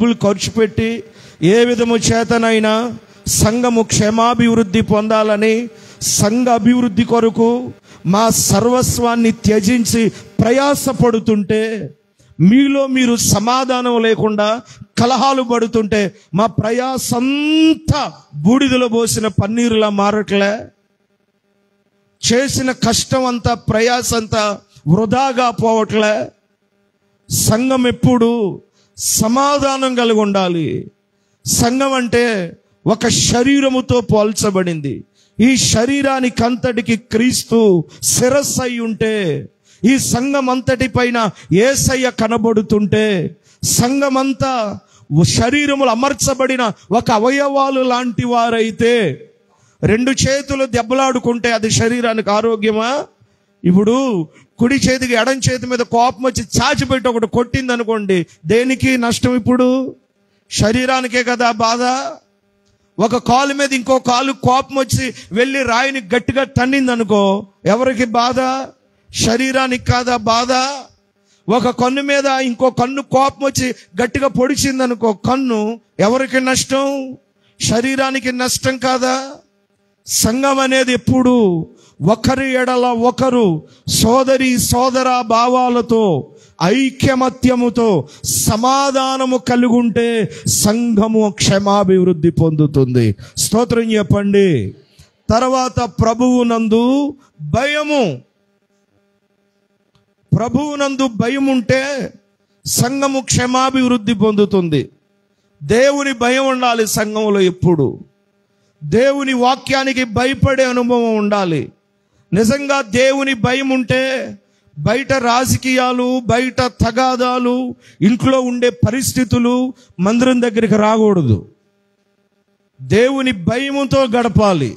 డబ్బులు ఖర్చు పెట్టి ఏ విధము చేతనైనా సంఘము క్షేమాభివృద్ధి పొందాలని, సంఘ అభివృద్ధి కొరకు మా సర్వస్వాన్ని త్యజించి ప్రయాసపడుతుంటే, మీలో మీరు సమాధానం లేకుండా కలహాలు పడుతుంటే మా ప్రయాసంతా బూడిదలో పోసిన పన్నీరులా మారట్లే? చేసిన కష్టం అంతా, ప్రయాస అంతా వృధాగా పోవట్లే? సంఘం ఎప్పుడు సమాధానం కలిగి ఉండాలి. సంఘం అంటే ఒక శరీరముతో పోల్చబడింది. ఈ శరీరానికి అంతటికి క్రీస్తు శిరస్సు అయి ఉంటే, ఈ సంఘం అంతటి పైన యేసయ్య కనబడుతుంటే, సంఘమంతా శరీరములు అమర్చబడిన ఒక అవయవాలు లాంటి వారైతే, రెండు చేతులు దెబ్బలాడుకుంటే అది శరీరానికి ఆరోగ్యమా? ఇప్పుడు కుడి చేతికి ఎడం చేతి మీద కోపం వచ్చి చాచిపెట్టి ఒకటి కొట్టింది అనుకోండి, దేనికి నష్టం? ఇప్పుడు శరీరానికే కదా బాధ. ఒక కాలు మీద ఇంకో కాలు కోపం వచ్చి వెళ్ళి రాయిని గట్టిగా తన్నింది అనుకో, ఎవరికి బాధ? శరీరానికి కాదా బాధ? ఒక కన్ను మీద ఇంకో కన్ను కోపం వచ్చి గట్టిగా పొడిచింది అనుకో, కన్ను ఎవరికి నష్టం? శరీరానికి నష్టం కాదా? సంఘం అనేది ఎప్పుడు ఒకరి ఎడల ఒకరు సోదరి సోదర భావాలతో, ఐక్యమత్యముతో సమాధానము కలిగి ఉంటే సంఘము క్షేమాభివృద్ధి పొందుతుంది. స్తోత్రం చెప్పండి. తర్వాత ప్రభువునందు భయము. ప్రభువునందు భయం ఉంటే సంఘము క్షేమాభివృద్ధి పొందుతుంది. దేవుని భయం ఉండాలి సంఘంలో. ఎప్పుడు దేవుని వాక్యానికి భయపడే అనుభవం ఉండాలి. నిజంగా దేవుని భయం ఉంటే బయట రాజకీయాలు, బయట తగాదాలు, ఇంట్లో ఉండే పరిస్థితులు మందిరం దగ్గరికి రాకూడదు. దేవుని భయముతో గడపాలి,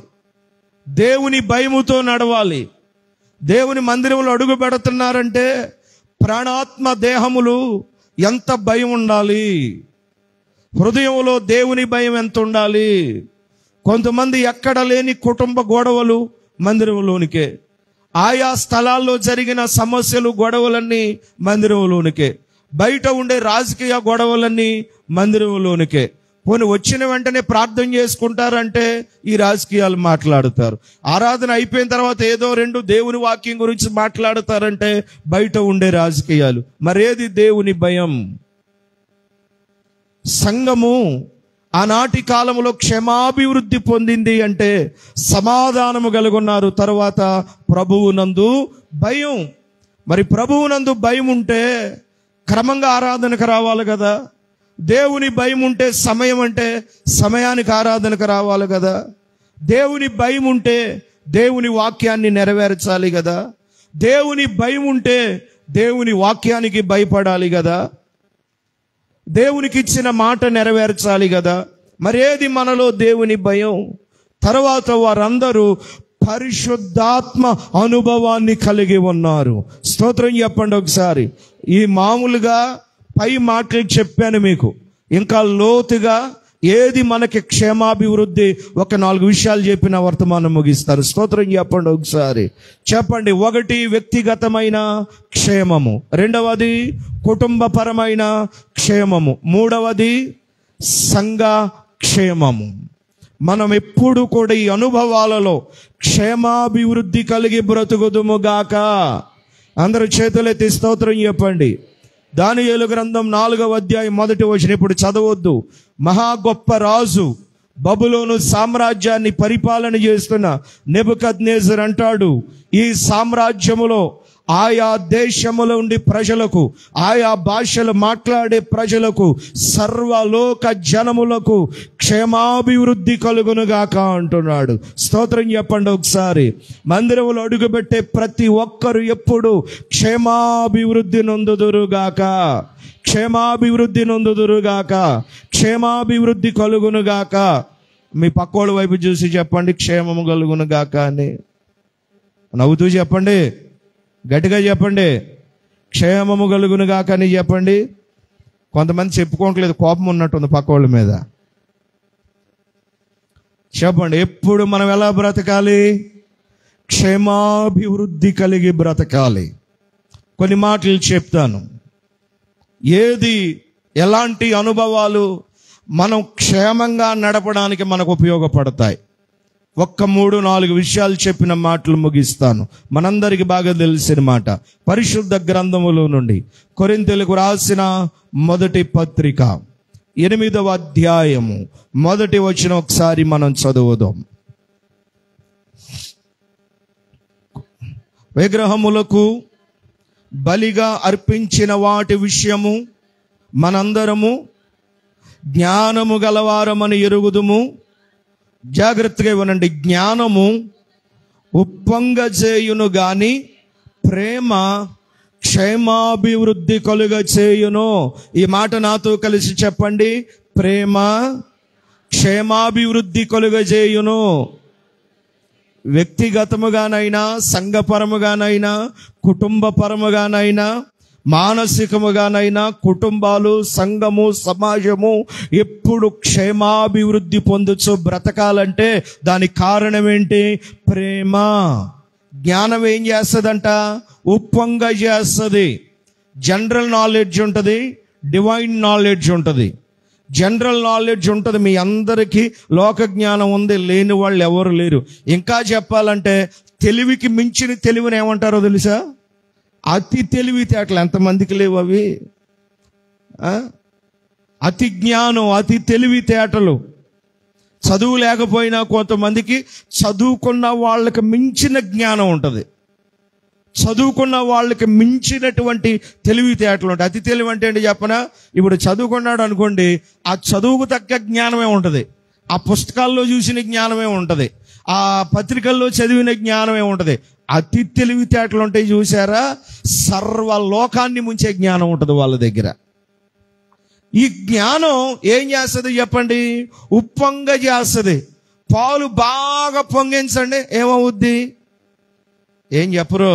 దేవుని భయముతో నడవాలి. దేవుని మందిరంలో అడుగు పెడుతున్నారంటే ప్రాణాత్మ దేహములు ఎంత భయం ఉండాలి, హృదయంలో దేవుని భయం ఎంత ఉండాలి. కొంతమంది ఎక్కడ లేని కుటుంబ గొడవలు మందిరంలోనికే, ఆయా స్థలాల్లో జరిగిన సమస్యలు, గొడవలన్నీ మందిరంలోనికే, బయట ఉండే రాజకీయ గొడవలన్నీ మందిరంలోనికే. పోనీ వచ్చిన వెంటనే ప్రార్థన చేసుకుంటారంటే ఈ రాజకీయాలు మాట్లాడతారు. ఆరాధన అయిపోయిన తర్వాత ఏదో రెండు దేవుని వాక్యం గురించి మాట్లాడతారంటే బయట ఉండే రాజకీయాలు. మరేది దేవుని భయం? సంఘము ఆనాటి కాలంలో క్షేమాభివృద్ధి పొందింది అంటే సమాధానము కలుగున్నారు. తర్వాత ప్రభువునందు భయం. మరి ప్రభువునందు భయం ఉంటే క్రమంగా ఆరాధనకు రావాలి కదా. దేవుని భయం ఉంటే సమయం అంటే సమయానికి ఆరాధనకు రావాలి కదా. దేవుని భయం ఉంటే దేవుని వాక్యాన్ని నెరవేర్చాలి కదా. దేవుని భయం ఉంటే దేవుని వాక్యానికి భయపడాలి కదా. దేవునికి ఇచ్చిన మాట నెరవేర్చాలి కదా. మరేది మనలో దేవుని భయం? తర్వాత వారందరూ పరిశుద్ధాత్మ అనుభవాన్ని కలిగి ఉన్నారు. స్తోత్రం చెప్పండి ఒకసారి. ఈ మామూలుగా పై మాటలు చెప్పాను మీకు, ఇంకా లోతుగా ఏది మనకి క్షేమాభివృద్ధి, ఒక 4 విషయాలు చెప్పిన వర్తమానం ముగిస్తారు. స్తోత్రం చెప్పండి ఒకసారి. చెప్పండి. 1 వ్యక్తిగతమైన క్షేమము, 2వది కుటుంబపరమైన క్షేమము, 3వది సంఘ క్షేమము. మనం ఎప్పుడు కూడా ఈ అనుభవాలలో క్షేమాభివృద్ధి కలిగి బ్రతుకుదుముగాక. అందరూ చేతులెత్తి స్తోత్రం చెప్పండి. దానియేలు గ్రంథం 4వ అధ్యాయం 1వ వచనం ఇప్పుడు చదవద్దు. మహా గొప్ప రాజు, బబులోను సామ్రాజ్యాన్ని పరిపాలన చేస్తున్న నెబుకద్నెజర్ అంటాడు, ఈ సామ్రాజ్యములో ఆయా దేశముల ఉండి ప్రజలకు, ఆయా భాషలు మాట్లాడే ప్రజలకు, సర్వలోక జనములకు క్షేమాభివృద్ధి కలుగునుగాక అంటున్నాడు. స్తోత్రం చెప్పండి ఒకసారి. మందిరములో అడుగుపెట్టే ప్రతి ఒక్కరు ఎప్పుడు క్షేమాభివృద్ధి నొందుదురుగాక, క్షేమాభివృద్ధి నొందుదురుగాక, క్షేమాభివృద్ధి కలుగునుగాక. మీ పక్కోళ్ళ వైపు చూసి చెప్పండి, క్షేమము కలుగునుగాక అని. నవ్వుతూ చెప్పండి, గట్టిగా చెప్పండి, క్షేమము కలుగునుగాక అని చెప్పండి. కొంతమంది చెప్పుకోవట్లేదు, కోపం ఉన్నట్టుంది పక్కోళ్ళ మీద. చెప్పండి, ఎప్పుడు మనం ఎలా బ్రతకాలి? క్షేమాభివృద్ధి కలిగి బ్రతకాలి. కొన్ని మాటలు చెప్తాను. ఏది ఎలాంటి అనుభవాలు మనం క్షేమంగా నడపడానికి మనకు ఉపయోగపడతాయి. 3-4 విషయాలు చెప్పిన మాటలు ముగిస్తాను. మనందరికి బాగా తెలిసిన మాట పరిశుద్ధ గ్రంథములో నుండి కొరింథీయులకు రాసిన మొదటి పత్రిక 8వ అధ్యాయము 1వ వచనం ఒకసారి మనం చదువుదాం. విగ్రహములకు బలిగా అర్పించిన వాటి విషయము మనందరము జ్ఞానము గలవారమని ఎరుగుదుము. జాగ్రత్తగా ఇవ్వనండి. జ్ఞానము ఉప్పొంగజేయును గాని ప్రేమ క్షేమాభివృద్ధి కలుగజేయును. ఈ మాట నాతో కలిసి చెప్పండి. ప్రేమ క్షేమాభివృద్ధి కలుగజేయును. వ్యక్తిగతముగానైనా, సంఘపరముగానైనా, కుటుంబపరముగానైనా, మానసికముగానైనా కుటుంబాలు, సంఘము, సమాజము ఎప్పుడు క్షేమాభివృద్ధి పొందొచ్చు బ్రతకాలంటే దానికి కారణం ఏంటి? ప్రేమ. జ్ఞానం ఏం చేస్తుందంట? ఉప్పొంగ చేస్తుంది. జనరల్ నాలెడ్జ్ ఉంటుంది, డివైన్ నాలెడ్జ్ ఉంటుంది. జనరల్ నాలెడ్జ్ ఉంటుంది. మీ అందరికీ లోక జ్ఞానం ఉంది, లేని వాళ్ళు ఎవరు లేరు. ఇంకా చెప్పాలంటే తెలివికి మించిన తెలివిని ఏమంటారో తెలుసా? అతి తెలివితేటలు. ఎంతమందికి లేవు అవి? అతి జ్ఞానం, అతి తెలివితేటలు. చదువు లేకపోయినా కొంతమందికి చదువుకున్న వాళ్ళకి మించిన జ్ఞానం ఉంటుంది, చదువుకున్న వాళ్ళకి మించినటువంటి తెలివితేటలు ఉంటాయి. అతి తెలివి అంటే ఏంటి చెప్పనా? ఇప్పుడు చదువుకున్నాడు అనుకోండి, ఆ చదువుకు తగ్గ జ్ఞానమే ఉంటుంది, ఆ పుస్తకాల్లో చూసిన జ్ఞానమే ఉంటుంది, ఆ పత్రికల్లో చదివిన జ్ఞానమే ఉంటుంది. అతి తెలివితేటలు ఉంటాయి చూసారా, సర్వలోకాన్ని ముంచే జ్ఞానం ఉంటుంది వాళ్ళ దగ్గర. ఈ జ్ఞానం ఏం చేస్తుంది చెప్పండి? ఉప్పొంగ చేస్తుంది. పాలు బాగా పొంగించండి, ఏమవుద్ది? ఏం చెప్పరు?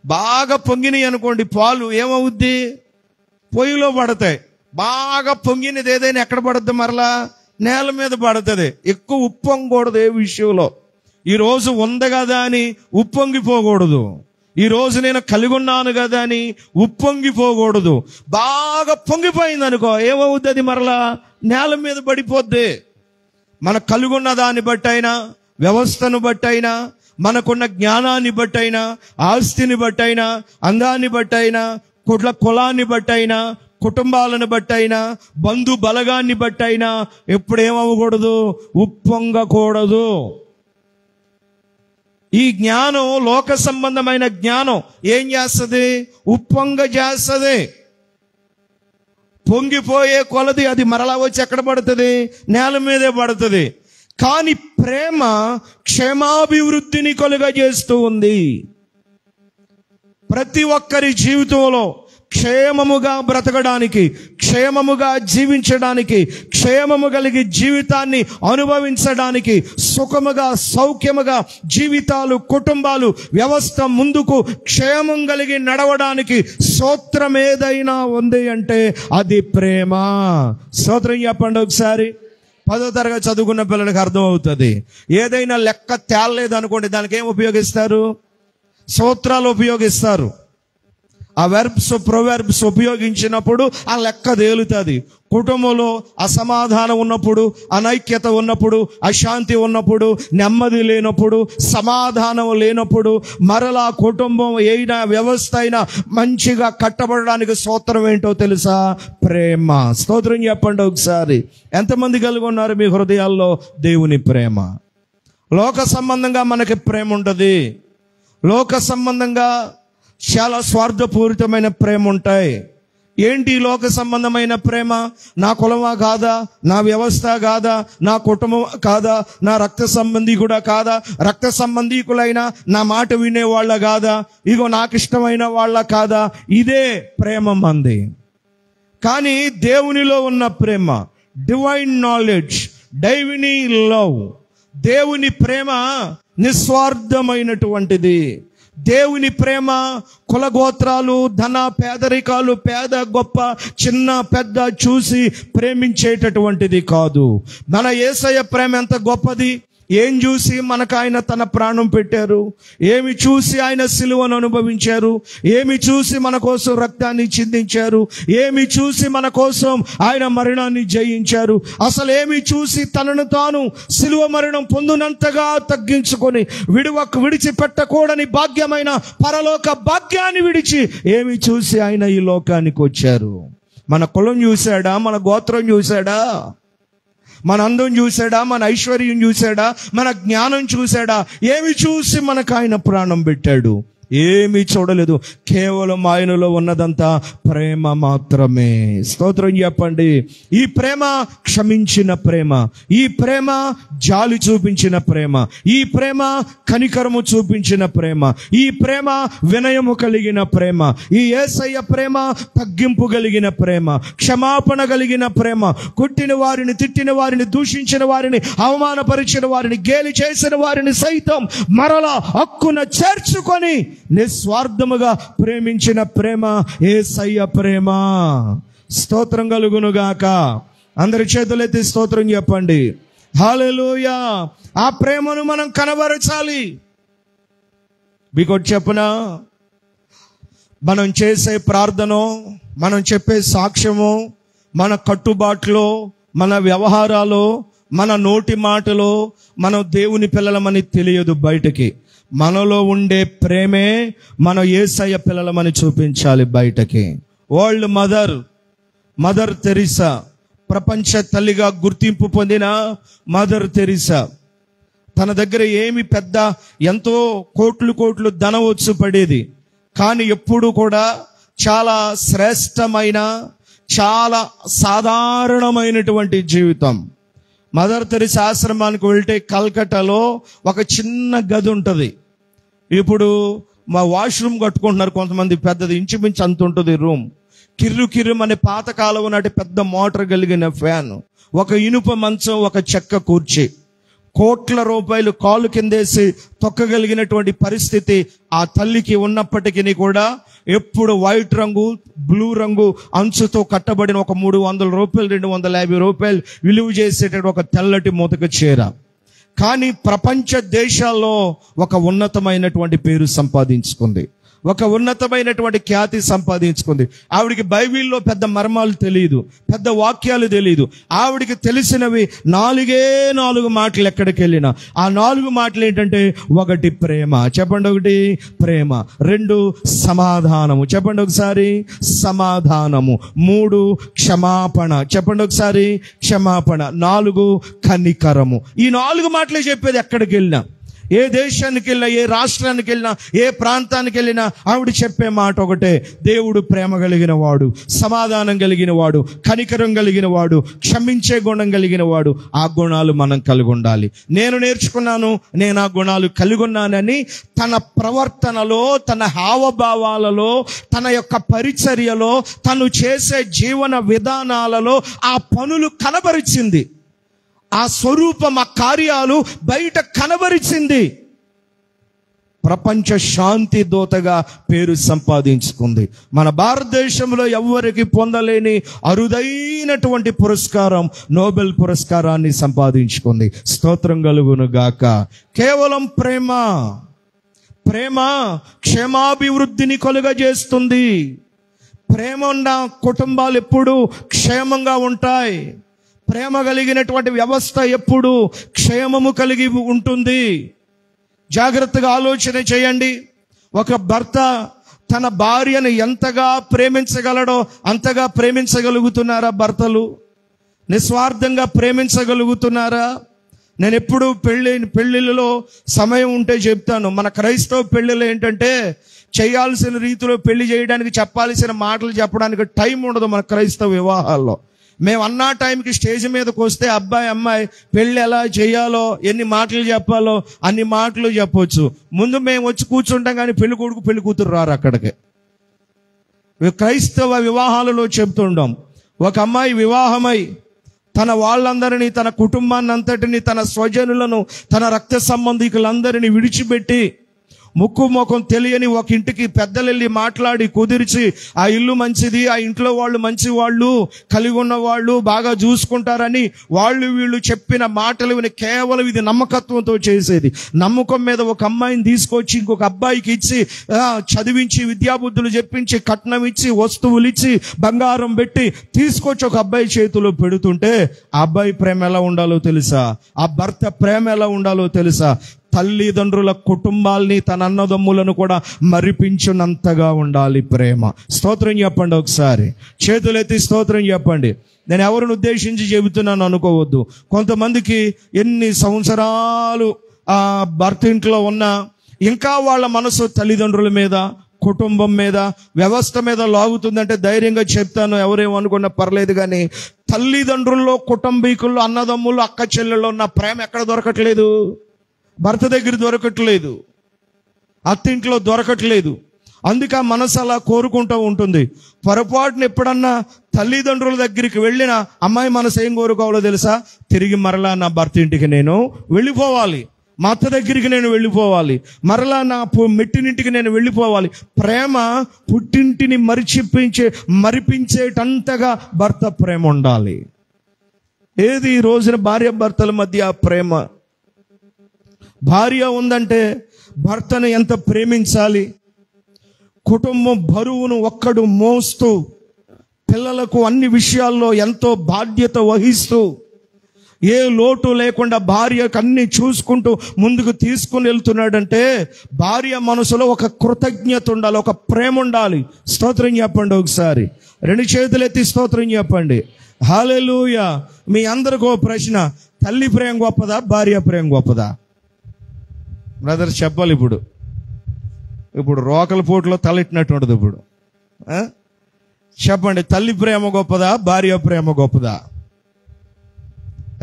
బాగా పొంగినాయి అనుకోండి పాలు, ఏమవుద్ది? పొయ్యిలో పడతాయి. బాగా పొంగినది ఏదైనా ఎక్కడ పడుద్ది? మరలా నేల మీద పడుతుంది. ఎక్కువ ఉప్పొంగకూడదు ఏ విషయంలో. ఈరోజు ఉంది కదా అని ఉప్పొంగిపోకూడదు. ఈరోజు నేను కలిగి ఉన్నాను కదా అని ఉప్పొంగిపోకూడదు. బాగా పొంగిపోయింది అనుకో, ఏమవుద్ది? అది మరలా నేల మీద పడిపోద్ది. మన కలిగి ఉన్న దాన్ని బట్టి అయినా, వ్యవస్థను బట్టి అయినా, మనకున్న జ్ఞానాన్ని బట్టి అయినా, ఆస్తిని బట్టి అయినా, అందాన్ని బట్టి అయినా, కులాన్ని బట్టి అయినా, కుటుంబాలను బట్టి అయినా, బంధు బలగాన్ని బట్టి అయినా ఎప్పుడేమవ్వకూడదు? ఉప్పొంగకూడదు. ఈ జ్ఞానం, లోక సంబంధమైన జ్ఞానం ఏం చేస్తుంది? ఉప్పొంగ చేస్తుంది. పొంగిపోయే కొలది అది మరలా వచ్చి ఎక్కడ పడుతుంది? నేల మీదే పడుతుంది. కానీ ప్రేమ క్షేమాభివృద్ధిని కలుగజేస్తూ ఉంది. ప్రతి ఒక్కరి జీవితంలో క్షేమముగా బ్రతకడానికి, క్షేమముగా జీవించడానికి, క్షేమము కలిగి జీవితాన్ని అనుభవించడానికి, సుఖముగా సౌఖ్యముగా జీవితాలు, కుటుంబాలు, వ్యవస్థ ముందుకు క్షేమం కలిగి నడవడానికి స్తోత్రం ఏదైనా ఉంది అంటే అది ప్రేమ. స్తోత్రం చెప్పండి ఒకసారి. 10వ తరగతి చదువుకున్న పిల్లలకి అర్థం అవుతుంది. ఏదైనా లెక్క తేలలేదు అనుకోండి, దానికి ఏం ఉపయోగిస్తారు? సూత్రాలు ఉపయోగిస్తారు. ఆ వెర్బ్స్, ప్రొవెర్బ్స్ ఉపయోగించినప్పుడు ఆ లెక్క తేలుతుంది. కుటుంబంలో అసమాధానం ఉన్నప్పుడు, అనైక్యత ఉన్నప్పుడు, అశాంతి ఉన్నప్పుడు, నెమ్మది లేనప్పుడు, సమాధానం లేనప్పుడు, మరలా కుటుంబం అయినా, వ్యవస్థ అయినా మంచిగా కట్టబడడానికి స్తోత్రం ఏంటో తెలుసా? ప్రేమ. స్తోత్రం చెప్పండి ఒకసారి. ఎంతమంది కలిగి ఉన్నారు మీ హృదయాల్లో దేవుని ప్రేమ? లోక సంబంధంగా మనకి ప్రేమ ఉంటుంది. లోక సంబంధంగా చాలా స్వార్థపూరితమైన ప్రేమ ఉంటాయి. ఏంటి లోక సంబంధమైన ప్రేమ? నా కులమా కాదా, నా వ్యవస్థ కాదా, నా కుటుంబం కాదా, నా రక్త సంబంధి కూడా కాదా, రక్త సంబంధీకులైనా నా మాట వినేవాళ్ళ కాదా, ఇగో నాకు ఇష్టమైన వాళ్ళ కాదా? ఇదే ప్రేమ మంది. కానీ దేవునిలో ఉన్న ప్రేమ, డివైన్ నాలెడ్జ్, డైవినీ లవ్, దేవుని ప్రేమ నిస్వార్థమైనటువంటిది. దేవుని ప్రేమ కులగోత్రాలు, ధన పేదరికాలు, పేద గొప్ప, చిన్న పెద్ద చూసి ప్రేమించేటటువంటిది కాదు. మన యేసయ్య ప్రేమ ఎంత గొప్పది! ఏం చూసి మనకు ఆయన తన ప్రాణం పెట్టారు? ఏమి చూసి ఆయన సిలువను అనుభవించారు? ఏమి చూసి మన కోసం రక్తాన్ని చిందించారు? ఏమి చూసి మన కోసం ఆయన మరణాన్ని జయించారు? అసలు ఏమి చూసి తనను తాను సిలువ మరణం పొందినంతగా తగ్గించుకొని విడిచిపెట్టకూడని భాగ్యమైన పరలోక భాగ్యాన్ని విడిచి ఏమి చూసి ఆయన ఈ లోకానికి వచ్చారు? మన కులం చూశాడా? మన గోత్రం చూశాడా? మన అందం చూశాడా? మన ఐశ్వర్యం చూశాడా? మన జ్ఞానం చూశాడా? ఏమి చూసి మనకు ఆయన ప్రాణం పెట్టాడు? ఏమీ చూడలేదు. కేవలం ఆయనలో ఉన్నదంతా ప్రేమ మాత్రమే. స్తోత్రం చెప్పండి. ఈ ప్రేమ క్షమించిన ప్రేమ, ఈ ప్రేమ జాలి చూపించిన ప్రేమ, ఈ ప్రేమ కనికరము చూపించిన ప్రేమ, ఈ ప్రేమ వినయము కలిగిన ప్రేమ, ఈ యేసయ్య ప్రేమ తగ్గింపు కలిగిన ప్రేమ, క్షమాపణ కలిగిన ప్రేమ, కొట్టిన వారిని, తిట్టిన వారిని, దూషించిన వారిని, అవమానపరిచిన వారిని, గేలి చేసిన వారిని సైతం మరలా హక్కున చేర్చుకొని నిస్వార్థముగా ప్రేమించిన ప్రేమ యేసయ్య ప్రేమ. స్తోత్రం కలుగునుగాక. అందరి చేతులెత్తి స్తోత్రం చెప్పండి. హల్లెలూయా. ఆ ప్రేమను మనం కనబరచాలి. మీకోటి చెప్పనా, మనం చేసే ప్రార్థనో, మనం చెప్పే సాక్ష్యమో, మన కట్టుబాట్లో, మన వ్యవహారాలో, మన నోటి మాటలో మనం దేవుని పిల్లలమని తెలియదు బయటకి. మనలో ఉండే ప్రేమే మనం యేసయ్య పిల్లలమని చూపించాలి బయటకి. వరల్డ్ మదర్ తెరిసా, ప్రపంచ తల్లిగా గుర్తింపు పొందిన మదర్ తెరిసా, తన దగ్గర ఏమి పెద్ద ఎంతో కోట్లు ధనం వచ్చి పడేది, కానీ ఎప్పుడు కూడా చాలా శ్రేష్టమైన, చాలా సాధారణమైనటువంటి జీవితం. మదర్ తెరిసా ఆశ్రమానికి వెళ్తే కల్కట్టాలో ఒక చిన్న గది ఉంటుంది. ఇప్పుడు మా వాష్రూమ్ కట్టుకుంటున్నారు కొంతమంది, పెద్దది, ఇంచుమించు అంత ఉంటుంది రూమ్. కిర్రు అనే పాతకాలం నాటి పెద్ద మోటార్ కలిగిన ఫ్యాన్, ఒక ఇనుప మంచం, ఒక చెక్క కుర్చీ, కోట్ల రూపాయలు కాలు కిందేసి తొక్కగలిగినటువంటి పరిస్థితి ఆ తల్లికి ఉన్నప్పటికీ కూడా ఎప్పుడు వైట్ రంగు, బ్లూ రంగు అంచుతో కట్టబడిన ఒక 300 రూపాయలు, 250 రూపాయలు విలువ చేసేటటువంటి ఒక తెల్లటి మూతక చీర. కానీ ప్రపంచ దేశాల్లో ఒక ఉన్నతమైనటువంటి పేరు సంపాదించుకుంది, ఒక ఉన్నతమైనటువంటి ఖ్యాతి సంపాదించుకుంది. ఆవిడికి బైబిల్లో పెద్ద మర్మాలు తెలియదు, పెద్ద వాక్యాలు తెలియదు. ఆవిడికి తెలిసినవి 4 మాటలు. ఎక్కడికి వెళ్ళినా ఆ 4 మాటలు ఏంటంటే, 1 ప్రేమ, చెప్పండి, 1 ప్రేమ, 2 సమాధానము, చెప్పండి ఒకసారి, సమాధానము, 3 క్షమాపణ, చెప్పండి ఒకసారి, క్షమాపణ, 4 కనికరము. ఈ 4 మాటలే చెప్పేది. ఎక్కడికి వెళ్ళినా, ఏ దేశానికి వెళ్ళినా, ఏ రాష్ట్రానికి వెళ్ళినా, ఏ ప్రాంతానికి వెళ్ళినా ఆవిడ చెప్పే మాట ఒకటే: దేవుడు ప్రేమ కలిగిన వాడు, సమాధానం కలిగిన వాడు, కనికరం కలిగిన వాడు, క్షమించే గుణం కలిగిన వాడు. ఆ గుణాలు మనం కలిగి ఉండాలి. నేను నేర్చుకున్నాను, నేను ఆ గుణాలు కలిగి ఉన్నానని తన ప్రవర్తనలో, తన హావభావాలలో, తన యొక్క పరిచర్యలో, తను చేసే జీవన విధానాలలో ఆ పనులు కనబరిచింది. ఆ స్వరూపం, ఆ కార్యాలు బయట కనబరిచింది. ప్రపంచ శాంతి దూతగా పేరు సంపాదించుకుంది. మన భారతదేశంలో ఎవ్వరికి పొందలేని అరుదైనటువంటి పురస్కారం, నోబెల్ పురస్కారాన్ని సంపాదించుకుంది. స్తోత్రం కలుగును గాక. కేవలం ప్రేమ క్షేమాభివృద్ధిని కలుగజేస్తుంది. ప్రేమ ఉన్న కుటుంబాలు ఎప్పుడూ క్షేమంగా ఉంటాయి. ప్రేమ కలిగినటువంటి వ్యవస్థ ఎప్పుడు క్షేమము కలిగి ఉంటుంది. జాగ్రత్తగా ఆలోచన చేయండి. ఒక భర్త తన భార్యను ఎంతగా ప్రేమించగలడో అంతగా ప్రేమించగలుగుతున్నారా? భర్తలు నిస్వార్థంగా ప్రేమించగలుగుతున్నారా? నేను ఎప్పుడు పెళ్ళిళ్ళలో సమయం ఉంటే చెప్తాను. మన క్రైస్తవ పెళ్ళిళ్ళు ఏంటంటే, చేయాల్సిన రీతిలో పెళ్లి చేయడానికి, చెప్పాల్సిన మాటలు చెప్పడానికి టైం ఉండదు మన క్రైస్తవ వివాహాల్లో. మేము అన్నా టైంకి స్టేజ్ మీదకి వస్తే అబ్బాయి అమ్మాయి పెళ్ళి ఎలా చేయాలో, ఎన్ని మాటలు చెప్పాలో అన్ని మాటలు చెప్పొచ్చు. ముందు మేము వచ్చి కూర్చుంటాం, కానీ పెళ్లి కొడుకు పెళ్లి కూతురు రారు అక్కడికి. క్రైస్తవ వివాహాలలో చెప్తుంటాం, ఒక అమ్మాయి వివాహమై తన వాళ్ళందరినీ, తన కుటుంబాన్ని అంతటిని, తన స్వజనులను, తన రక్త సంబంధికులందరినీ విడిచిపెట్టి ముక్కు ముఖం తెలియని ఒక ఇంటికి పెద్దలు వెళ్ళి మాట్లాడి కుదిర్చి ఆ ఇల్లు మంచిది, ఆ ఇంట్లో వాళ్ళు మంచి వాళ్ళు, కలిగి ఉన్న వాళ్ళు బాగా చూసుకుంటారని వాళ్ళు వీళ్ళు చెప్పిన మాటలు విని కేవలం ఇది నమ్మకత్వంతో చేసేది. నమ్మకం మీద ఒక అమ్మాయిని తీసుకొచ్చి ఇంకొక అబ్బాయికి ఇచ్చి చదివించి విద్యాబుద్ధులు చెప్పించి కట్నం ఇచ్చి వస్తువులు ఇచ్చి బంగారం పెట్టి తీసుకొచ్చి ఒక అబ్బాయి చేతిలో పెడుతుంటే ఆ అబ్బాయి ప్రేమ ఎలా ఉండాలో తెలుసా? ఆ భర్త ప్రేమ ఎలా ఉండాలో తెలుసా? తల్లిదండ్రుల కుటుంబాల్ని, తన అన్నదమ్ములను కూడా మరిపించినంతగా ఉండాలి ప్రేమ. స్తోత్రం చెప్పండి, ఒకసారి చేతులెత్తి స్తోత్రం చెప్పండి. నేను ఎవరిని ఉద్దేశించి చెబుతున్నాను అనుకోవద్దు. కొంతమందికి ఎన్ని సంవత్సరాలు ఆ భర్త ఇంట్లో ఉన్నా ఇంకా వాళ్ళ మనసు తల్లిదండ్రుల మీద, కుటుంబం మీద, వ్యవస్థ మీద లాగుతుందంటే ధైర్యంగా చెప్తాను, ఎవరేమనుకున్నా పర్లేదు. కానీ తల్లిదండ్రుల్లో, కుటుంబీకుల్లో, అన్నదమ్ములు, అక్క చెల్లెల్లో ఉన్న ప్రేమ ఎక్కడ దొరకట్లేదు? భర్త దగ్గర దొరకట్లేదు, అత్తింట్లో దొరకట్లేదు. అందుకే ఆ మనసు అలా కోరుకుంటూ ఉంటుంది. పొరపాటున ఎప్పుడన్నా తల్లిదండ్రుల దగ్గరికి వెళ్ళిన అమ్మాయి మనసు ఏం కోరుకోవాలో తెలుసా? తిరిగి మరలా నా భర్త ఇంటికి నేను వెళ్ళిపోవాలి, మా అత్త దగ్గరికి నేను వెళ్ళిపోవాలి, మరలా నా మెట్టినింటికి నేను వెళ్ళిపోవాలి. ప్రేమ పుట్టింటిని మరిపించేటంతగా భర్త ప్రేమ ఉండాలి. ఏది ఈ రోజున భార్య భర్తల మధ్య ప్రేమ? భార్య ఉందంటే భర్తను ఎంత ప్రేమించాలి, కుటుంబం బరువును ఒక్కడు మోస్తూ, పిల్లలకు అన్ని విషయాల్లో ఎంతో బాధ్యత వహిస్తూ, ఏ లోటు లేకుండా భార్యకు అన్ని చూసుకుంటూ ముందుకు తీసుకుని వెళ్తున్నాడంటే భార్య మనసులో ఒక కృతజ్ఞత ఉండాలి, ఒక ప్రేమ ఉండాలి. స్తోత్రం చెప్పండి, ఒకసారి రెండు చేతులు ఎత్తి స్తోత్రం చెప్పండి. హల్లెలూయా. మీ అందరికీ ఓ ప్రశ్న, తల్లి ప్రేమ గొప్పదా, భార్య ప్రేమ గొప్పదా? బ్రదర్స్ చెప్పాలి. ఇప్పుడు రోకల పోటులో తలెట్టినట్టు ఉండదు. ఇప్పుడు చెప్పండి, తల్లి ప్రేమ గొప్పదా, భార్య ప్రేమ గొప్పదా?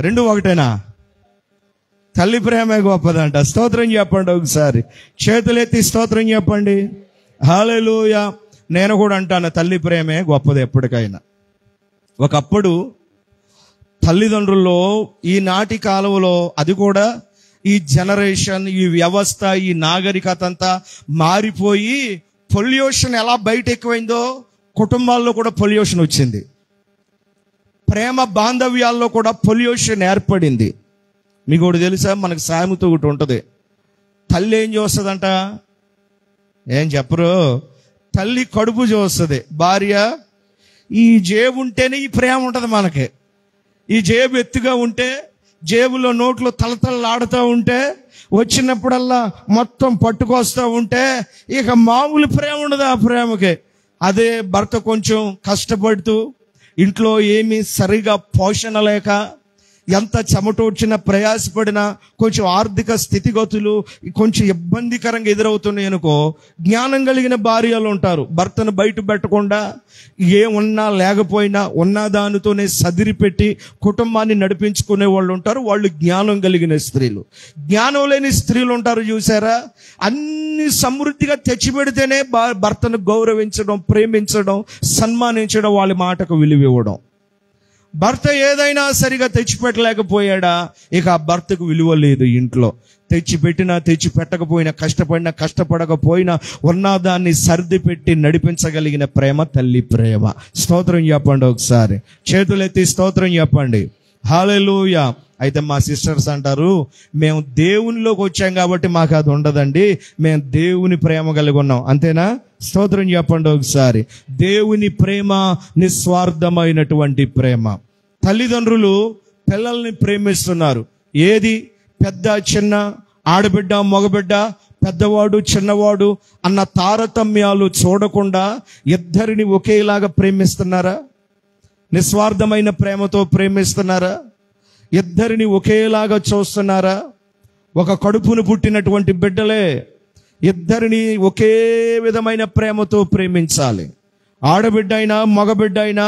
రెండు ఒకటేనా? తల్లి ప్రేమే గొప్పదంట. స్తోత్రం చెప్పండి, ఒకసారి చేతులెత్తి స్తోత్రం చెప్పండి. హల్లెలూయా. నేను కూడా అంటాను, తల్లి ప్రేమే గొప్పది ఎప్పటికైనా. ఒకప్పుడు తల్లిదండ్రుల్లో ఈనాటి కాలంలో, అది కూడా ఈ జనరేషన్, ఈ వ్యవస్థ, ఈ నాగరికత అంతా మారిపోయి పొల్యూషన్ ఎలా బయట ఎక్కువైందో కుటుంబాల్లో కూడా పొల్యూషన్ వచ్చింది. ప్రేమ బాంధవ్యాల్లో కూడా పొల్యూషన్ ఏర్పడింది. మీకు ఒకటి తెలుసా? మనకు సామెత ఒకటి ఉంటుంది, తల్లి ఏం చూస్తుందంట? ఏం చెప్పరు? తల్లి కడుపు చూస్తుంది, భార్య ఈ జేబు ఉంటేనే ఈ ప్రేమ ఉంటుంది మనకి. ఈ జేబు ఎత్తుగా ఉంటే, జేబులో నోట్లో తలతలలాడుతూ ఉంటే, వచ్చినప్పుడల్లా మొత్తం పట్టుకొస్తూ ఉంటే ఇక మామూలు ప్రేమ ఉండదు ఆ ప్రేమకి. అదే భర్త కొంచెం కష్టపడుతూ, ఇంట్లో ఏమీ సరిగా పోషణ లేక, ఎంత చెమటోడ్చినా ప్రయాసపడినా, కొంచెం ఆర్థిక స్థితిగతులు కొంచెం ఇబ్బందికరంగా ఎదురవుతున్నాయి అనుకో, జ్ఞానం కలిగిన భార్యలు ఉంటారు. భర్తను బయట పెట్టకుండా, ఏమున్నా లేకపోయినా ఉన్న దానితోనే సదిరిపెట్టి కుటుంబాన్ని నడిపించుకునే వాళ్ళు ఉంటారు. వాళ్ళు జ్ఞానం కలిగిన స్త్రీలు. జ్ఞానం లేని స్త్రీలు ఉంటారు చూసారా, అన్ని సమృద్ధిగా తెచ్చిపెడితేనే భర్తను గౌరవించడం, ప్రేమించడం, సన్మానించడం, వాళ్ళ మాటకు విలువ ఇవ్వడం. భర్త ఏదైనా సరిగా తెచ్చిపెట్టలేకపోయాడా, ఇక ఆ భర్తకు విలువ లేదు ఇంట్లో. తెచ్చిపెట్టినా తెచ్చి పెట్టకపోయినా, కష్టపడినా కష్టపడకపోయినా, ఉన్నదాన్ని సర్ది పెట్టి నడిపించగలిగిన ప్రేమ తల్లి ప్రేమ. స్తోత్రం చెప్పండి, ఒకసారి చేతులెత్తి స్తోత్రం చెప్పండి. హల్లెలూయా. అయితే మా సిస్టర్స్ అంటారు, మేము దేవునిలోకి వచ్చాం కాబట్టి మాకు అది ఉండదండి, మేము దేవుని ప్రేమ కలిగి ఉన్నాం. అంతేనా? స్తోత్రం చెప్పండి ఒకసారి. దేవుని ప్రేమ నిస్వార్థమైనటువంటి ప్రేమ. తల్లిదండ్రులు పిల్లల్ని ప్రేమిస్తున్నారు. ఏది పెద్ద చిన్న, ఆడబిడ్డ మగబిడ్డ, పెద్దవాడు చిన్నవాడు అన్న తారతమ్యాలు చూడకుండా ఇద్దరిని ఒకేలాగా ప్రేమిస్తున్నారా? నిస్వార్థమైన ప్రేమతో ప్రేమిస్తున్నారా? ఇద్దరిని ఒకేలాగా చూస్తున్నారా? ఒక కడుపును పుట్టినటువంటి బిడ్డలే ఇద్దరిని ఒకే విధమైన ప్రేమతో ప్రేమించాలి. ఆడబిడ్డ అయినా మగబిడ్డ అయినా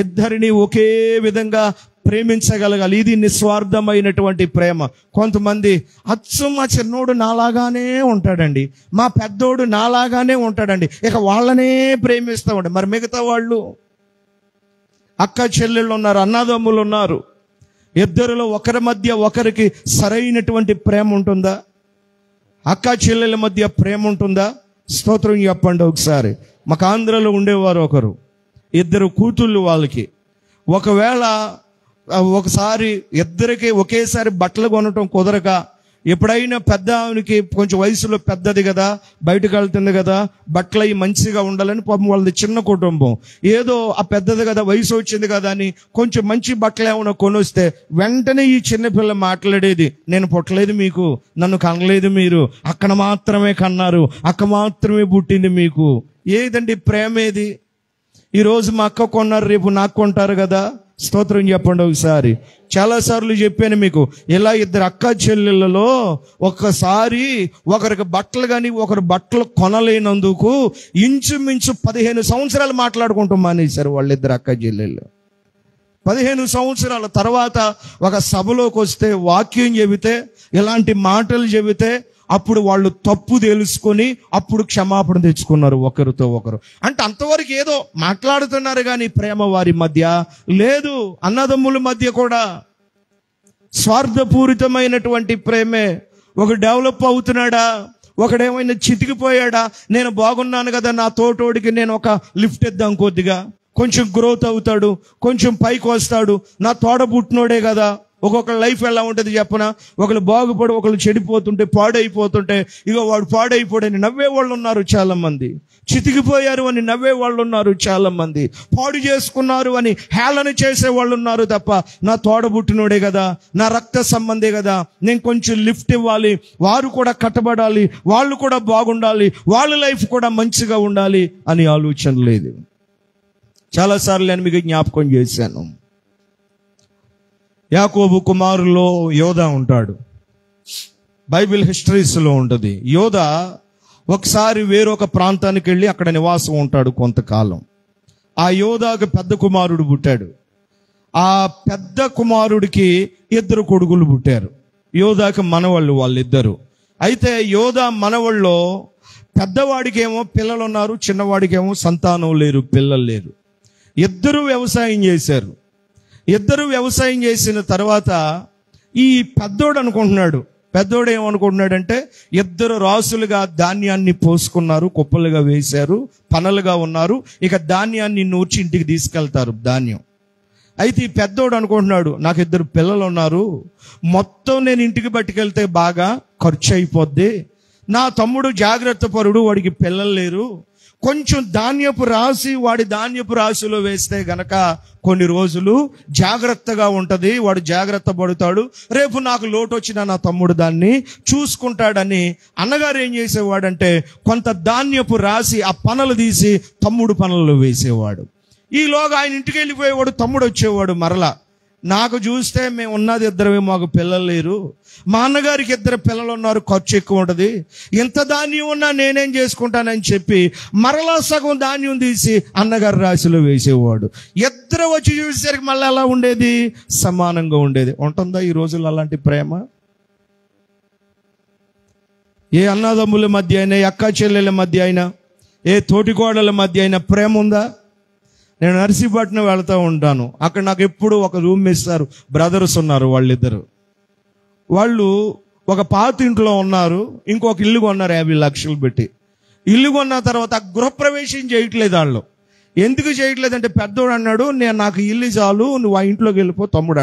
ఇద్దరిని ఒకే విధంగా ప్రేమించగలగాలి. ఇది నిస్వార్థమైనటువంటి ప్రేమ. కొంతమంది అచ్చు మా చిన్నోడు నాలాగానే ఉంటాడండి, మా పెద్దోడు నాలాగానే ఉంటాడండి, ఇక వాళ్ళనే ప్రేమిస్తూ ఉంటాడు. మరి మిగతా వాళ్ళు, అక్క చెల్లెళ్ళు ఉన్నారు, అన్నదమ్ములు ఉన్నారు, ఇద్దరిలో ఒకరి మధ్య ఒకరికి సరైనటువంటి ప్రేమ ఉంటుందా? అక్క చెల్లెల మధ్య ప్రేమ ఉంటుందా? స్తోత్రం చెప్పండి ఒకసారి. మాకు ఆంధ్రలో ఉండేవారు ఒకరు, 2 కూతుళ్ళు వాళ్ళకి. ఒకవేళ ఒకసారి ఇద్దరికి ఒకేసారి బట్టలు కొనటం కుదరక, ఎప్పుడైనా పెద్ద ఆమెకి కొంచెం వయసులో పెద్దది కదా, బయటకు వెళ్తుంది కదా, బట్టలు అవి మంచిగా ఉండాలని పాపం వాళ్ళది చిన్న కుటుంబం, ఏదో ఆ పెద్దది కదా, వయసు వచ్చింది కదా అని కొంచెం మంచి బట్టలు ఏమైనా కొనొస్తే వెంటనే ఈ చిన్నపిల్ల మాట్లాడేది, నేను పుట్టలేదు మీకు, నన్ను కనలేదు మీరు, అక్కడ మాత్రమే కన్నారు, అక్క మాత్రమే పుట్టింది మీకు. ఏదండి ప్రేమ? ఏది? ఈరోజు మా అక్క కొన్నారు, రేపు నాకు కొంటారు కదా. స్తోత్రం చెప్పండి ఒకసారి. చాలాసార్లు చెప్పాను మీకు, ఇలా 2 అక్క చెల్లెళ్ళలో ఒక్కసారి ఒకరికి బట్టలు కానీ ఒకరు బట్టలు కొనలేనందుకు ఇంచుమించు 15 సంవత్సరాలు మాట్లాడుకుంటాం మానేశారు వాళ్ళిద్దరు అక్క చెల్లెళ్ళు. 15 సంవత్సరాల తర్వాత ఒక సభలోకి వస్తే, వాక్యం చెబితే, ఇలాంటి మాటలు చెబితే అప్పుడు వాళ్ళు తప్పు తెలుసుకొని అప్పుడు క్షమాపణ తెచ్చుకున్నారు ఒకరితో ఒకరు. అంటే అంతవరకు ఏదో మాట్లాడుతున్నారు కానీ ప్రేమ వారి మధ్య లేదు. అన్నదమ్ముల మధ్య కూడా స్వార్థపూరితమైనటువంటి ప్రేమే. ఒక డెవలప్ అవుతున్నాడా, ఒకడేమైనా చితికిపోయాడా, నేను బాగున్నాను కదా, నా తోటోడికి నేను ఒక లిఫ్ట్ ఇద్దాం, కొద్దిగా కొంచెం గ్రోత్ అవుతాడు, కొంచెం పైకి వస్తాడు, నా తోడ పుట్టినోడే కదా. ఒక్కొక్క లైఫ్ ఎలా ఉంటుంది చెప్పనా? ఒకళ్ళు బాగుపడి ఒకళ్ళు చెడిపోతుంటే, పాడైపోతుంటే, ఇగో వాడు పాడైపోడని నవ్వే వాళ్ళు ఉన్నారు చాలా మంది, చితికిపోయారు అని నవ్వే వాళ్ళు ఉన్నారు చాలా మంది, పాడు చేసుకున్నారు అని హేళన చేసే వాళ్ళు ఉన్నారు తప్ప, నా తోడబుట్టినోడే కదా, నా రక్త సంబంధే కదా, నేను కొంచెం లిఫ్ట్ ఇవ్వాలి, వారు కూడా కట్టబడాలి, వాళ్ళు కూడా బాగుండాలి, వాళ్ళ లైఫ్ కూడా మంచిగా ఉండాలి అని ఆలోచన లేదు. చాలాసార్లు నేను మీకు జ్ఞాపకం చేశాను. యాకోబు కుమారులో యోధా ఉంటాడు, బైబిల్ హిస్టరీస్లో ఉంటుంది. యోధా ఒకసారి వేరొక ప్రాంతానికి వెళ్ళి అక్కడ నివాసం ఉంటాడు కొంతకాలం. ఆ యోధాకు పెద్ద కుమారుడు పుట్టాడు. ఆ పెద్ద కుమారుడికి 2 కొడుకులు పుట్టారు. యోధాకి మనవాళ్ళు వాళ్ళిద్దరు. అయితే యోధా మనవాళ్ళలో పెద్దవాడికేమో పిల్లలు ఉన్నారు, చిన్నవాడికేమో సంతానం లేరు, పిల్లలు లేరు. 2 వ్యవసాయం చేశారు. 2 వ్యవసాయం చేసిన తర్వాత ఈ పెద్దోడు అనుకుంటున్నాడు, పెద్దోడు ఏమనుకుంటున్నాడంటే 2 రాసులుగా ధాన్యాన్ని పోసుకున్నారు, కుప్పలుగా వేశారు, పనలుగా ఉన్నారు, ఇక ధాన్యాన్ని నూర్చి ఇంటికి తీసుకెళ్తారు ధాన్యం. అయితే ఈ పెద్దోడు అనుకుంటున్నాడు, నాకు 2 పిల్లలు ఉన్నారు, మొత్తం నేను ఇంటికి పట్టుకెళ్తే బాగా ఖర్చు అయిపోద్ది, నా తమ్ముడు జాగ్రత్త పరుడు, వాడికి పిల్లలు లేరు, కొంచెం ధాన్యపు రాశి వాడి ధాన్యపు రాశిలో వేస్తే గనక కొన్ని రోజులు జాగ్రత్తగా ఉంటది, వాడు జాగ్రత్త పడతాడు, రేపు నాకు లోటు వచ్చినా నా తమ్ముడు దాన్ని చూసుకుంటాడని అన్నగారు ఏం చేసేవాడంటే కొంత ధాన్యపు రాశి ఆ పనలు తీసి తమ్ముడు పనుల్లో వేసేవాడు. ఈలోగా ఆయన ఇంటికి వెళ్ళిపోయేవాడు, తమ్ముడు వచ్చేవాడు మరలా, నాకు చూస్తే మేము ఉన్నది 2, మాకు పిల్లలు లేరు, మా అన్నగారికి 2 పిల్లలు ఉన్నారు, ఖర్చు ఎక్కువ ఉంటుంది, ఎంత ధాన్యం ఉన్నా నేనేం చేసుకుంటానని చెప్పి మరలా సగం ధాన్యం తీసి అన్నగారి రాశిలో వేసేవాడు. 2 వచ్చి చూసేసరికి మళ్ళీ ఎలా ఉండేది? సమానంగా ఉండేది. ఉంటుందా ఈ రోజుల్లో అలాంటి ప్రేమ? ఏ అన్నదమ్ముల మధ్య అయినా, అక్క చెల్లెల మధ్య అయినా, ఏ తోటికోడల మధ్య అయినా ప్రేమ ఉందా? నేను నర్సీపట్నం వెళ్తూ ఉంటాను, అక్కడ నాకు ఎప్పుడు ఒక రూమ్ ఇస్తారు, బ్రదర్స్ ఉన్నారు, వాళ్ళు ఒక పాత ఇంట్లో ఉన్నారు, ఇంకొక ఇల్లు కొన్నారు 50 లక్షలు పెట్టి. ఇల్లు కొన్న తర్వాత గృహప్రవేశం చేయట్లేదు వాళ్ళు. ఎందుకు చేయట్లేదంటే పెద్దోడు అన్నాడు, నాకు ఇల్లు చాలు, నువ్వు ఆ ఇంట్లోకి వెళ్ళిపో. తమ్ముడు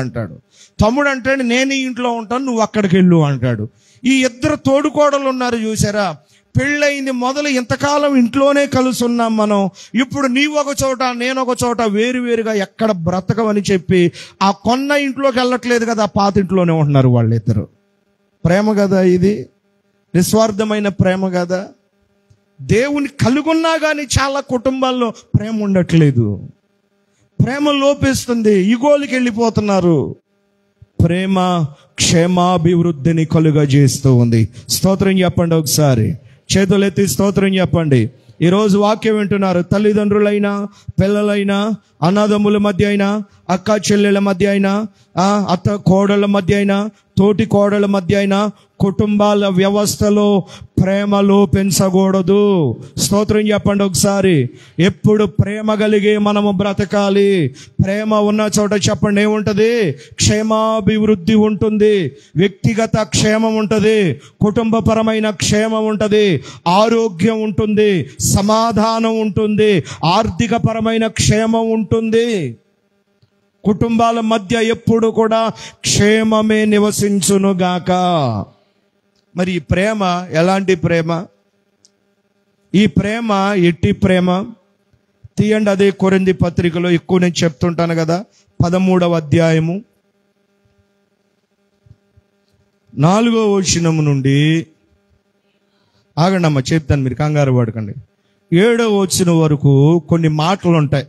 అంటాడు నేను ఈ ఇంట్లో ఉంటాను, నువ్వు అక్కడికి వెళ్ళు అంటాడు. ఈ 2 తోడుకోడలు ఉన్నారు చూసారా, పెళ్ళయింది మొదలు ఇంతకాలం ఇంట్లోనే కలిసి ఉన్నాం మనం, ఇప్పుడు నీవు ఒక చోట నేను ఒక చోట వేరువేరుగా ఎక్కడ బ్రతకమని చెప్పి ఆ కొన్న ఇంట్లోకి వెళ్ళట్లేదు కదా, ఆ పాత ఇంట్లోనే ఉంటున్నారు వాళ్ళిద్దరు. ప్రేమ కదా ఇది? నిస్వార్థమైన ప్రేమ కదా? దేవుని కలుగున్నా కానీ చాలా కుటుంబాల్లో ప్రేమ ఉండట్లేదు, ప్రేమ లోపిస్తుంది, ఇగోలికి వెళ్ళిపోతున్నారు. ప్రేమ క్షేమాభివృద్ధిని కలుగ చేస్తూ ఉంది. స్తోత్రం చెప్పండి ఒకసారి, చేతులెత్తి స్తోత్రం చెప్పండి. ఈరోజు వాక్యం వింటున్నారు, తల్లిదండ్రులైనా, పిల్లలైనా, అన్నదమ్ముల మధ్య అయినా, అక్క చెల్లెల మధ్య అయినా, అత్త కోడళ్ళ మధ్య అయినా, తోటి కోడళ్ళ మధ్య అయినా, కుటుంబాల వ్యవస్థలో ప్రేమ లోపించకూడదు. స్తోత్రం చెప్పండి ఒకసారి. ఎప్పుడు ప్రేమ కలిగి మనము బ్రతకాలి. ప్రేమ ఉన్న చోట చెప్పండి ఏముంటుంది? క్షేమాభివృద్ధి ఉంటుంది, వ్యక్తిగత క్షేమం ఉంటుంది, కుటుంబపరమైన క్షేమం ఉంటుంది, ఆరోగ్యం ఉంటుంది, సమాధానం ఉంటుంది, ఆర్థిక పరమైన క్షేమం ఉంటుంది. కుటుంబాల మధ్య ఎప్పుడు కూడా క్షేమమే నివసించునుగాక. మరి ఈ ప్రేమ ఎలాంటి ప్రేమ? ఈ ప్రేమ ఎట్టి ప్రేమ? తీయండి అదే కొరింథీ పత్రికలో, ఎక్కువ నేను చెప్తుంటాను కదా, 13వ అధ్యాయము 4వ వచనం నుండి, ఆగండి అమ్మ చెప్తాను, మీరు కంగారు పడకండి, 7వ వచనం వరకు కొన్ని మాటలు ఉంటాయి.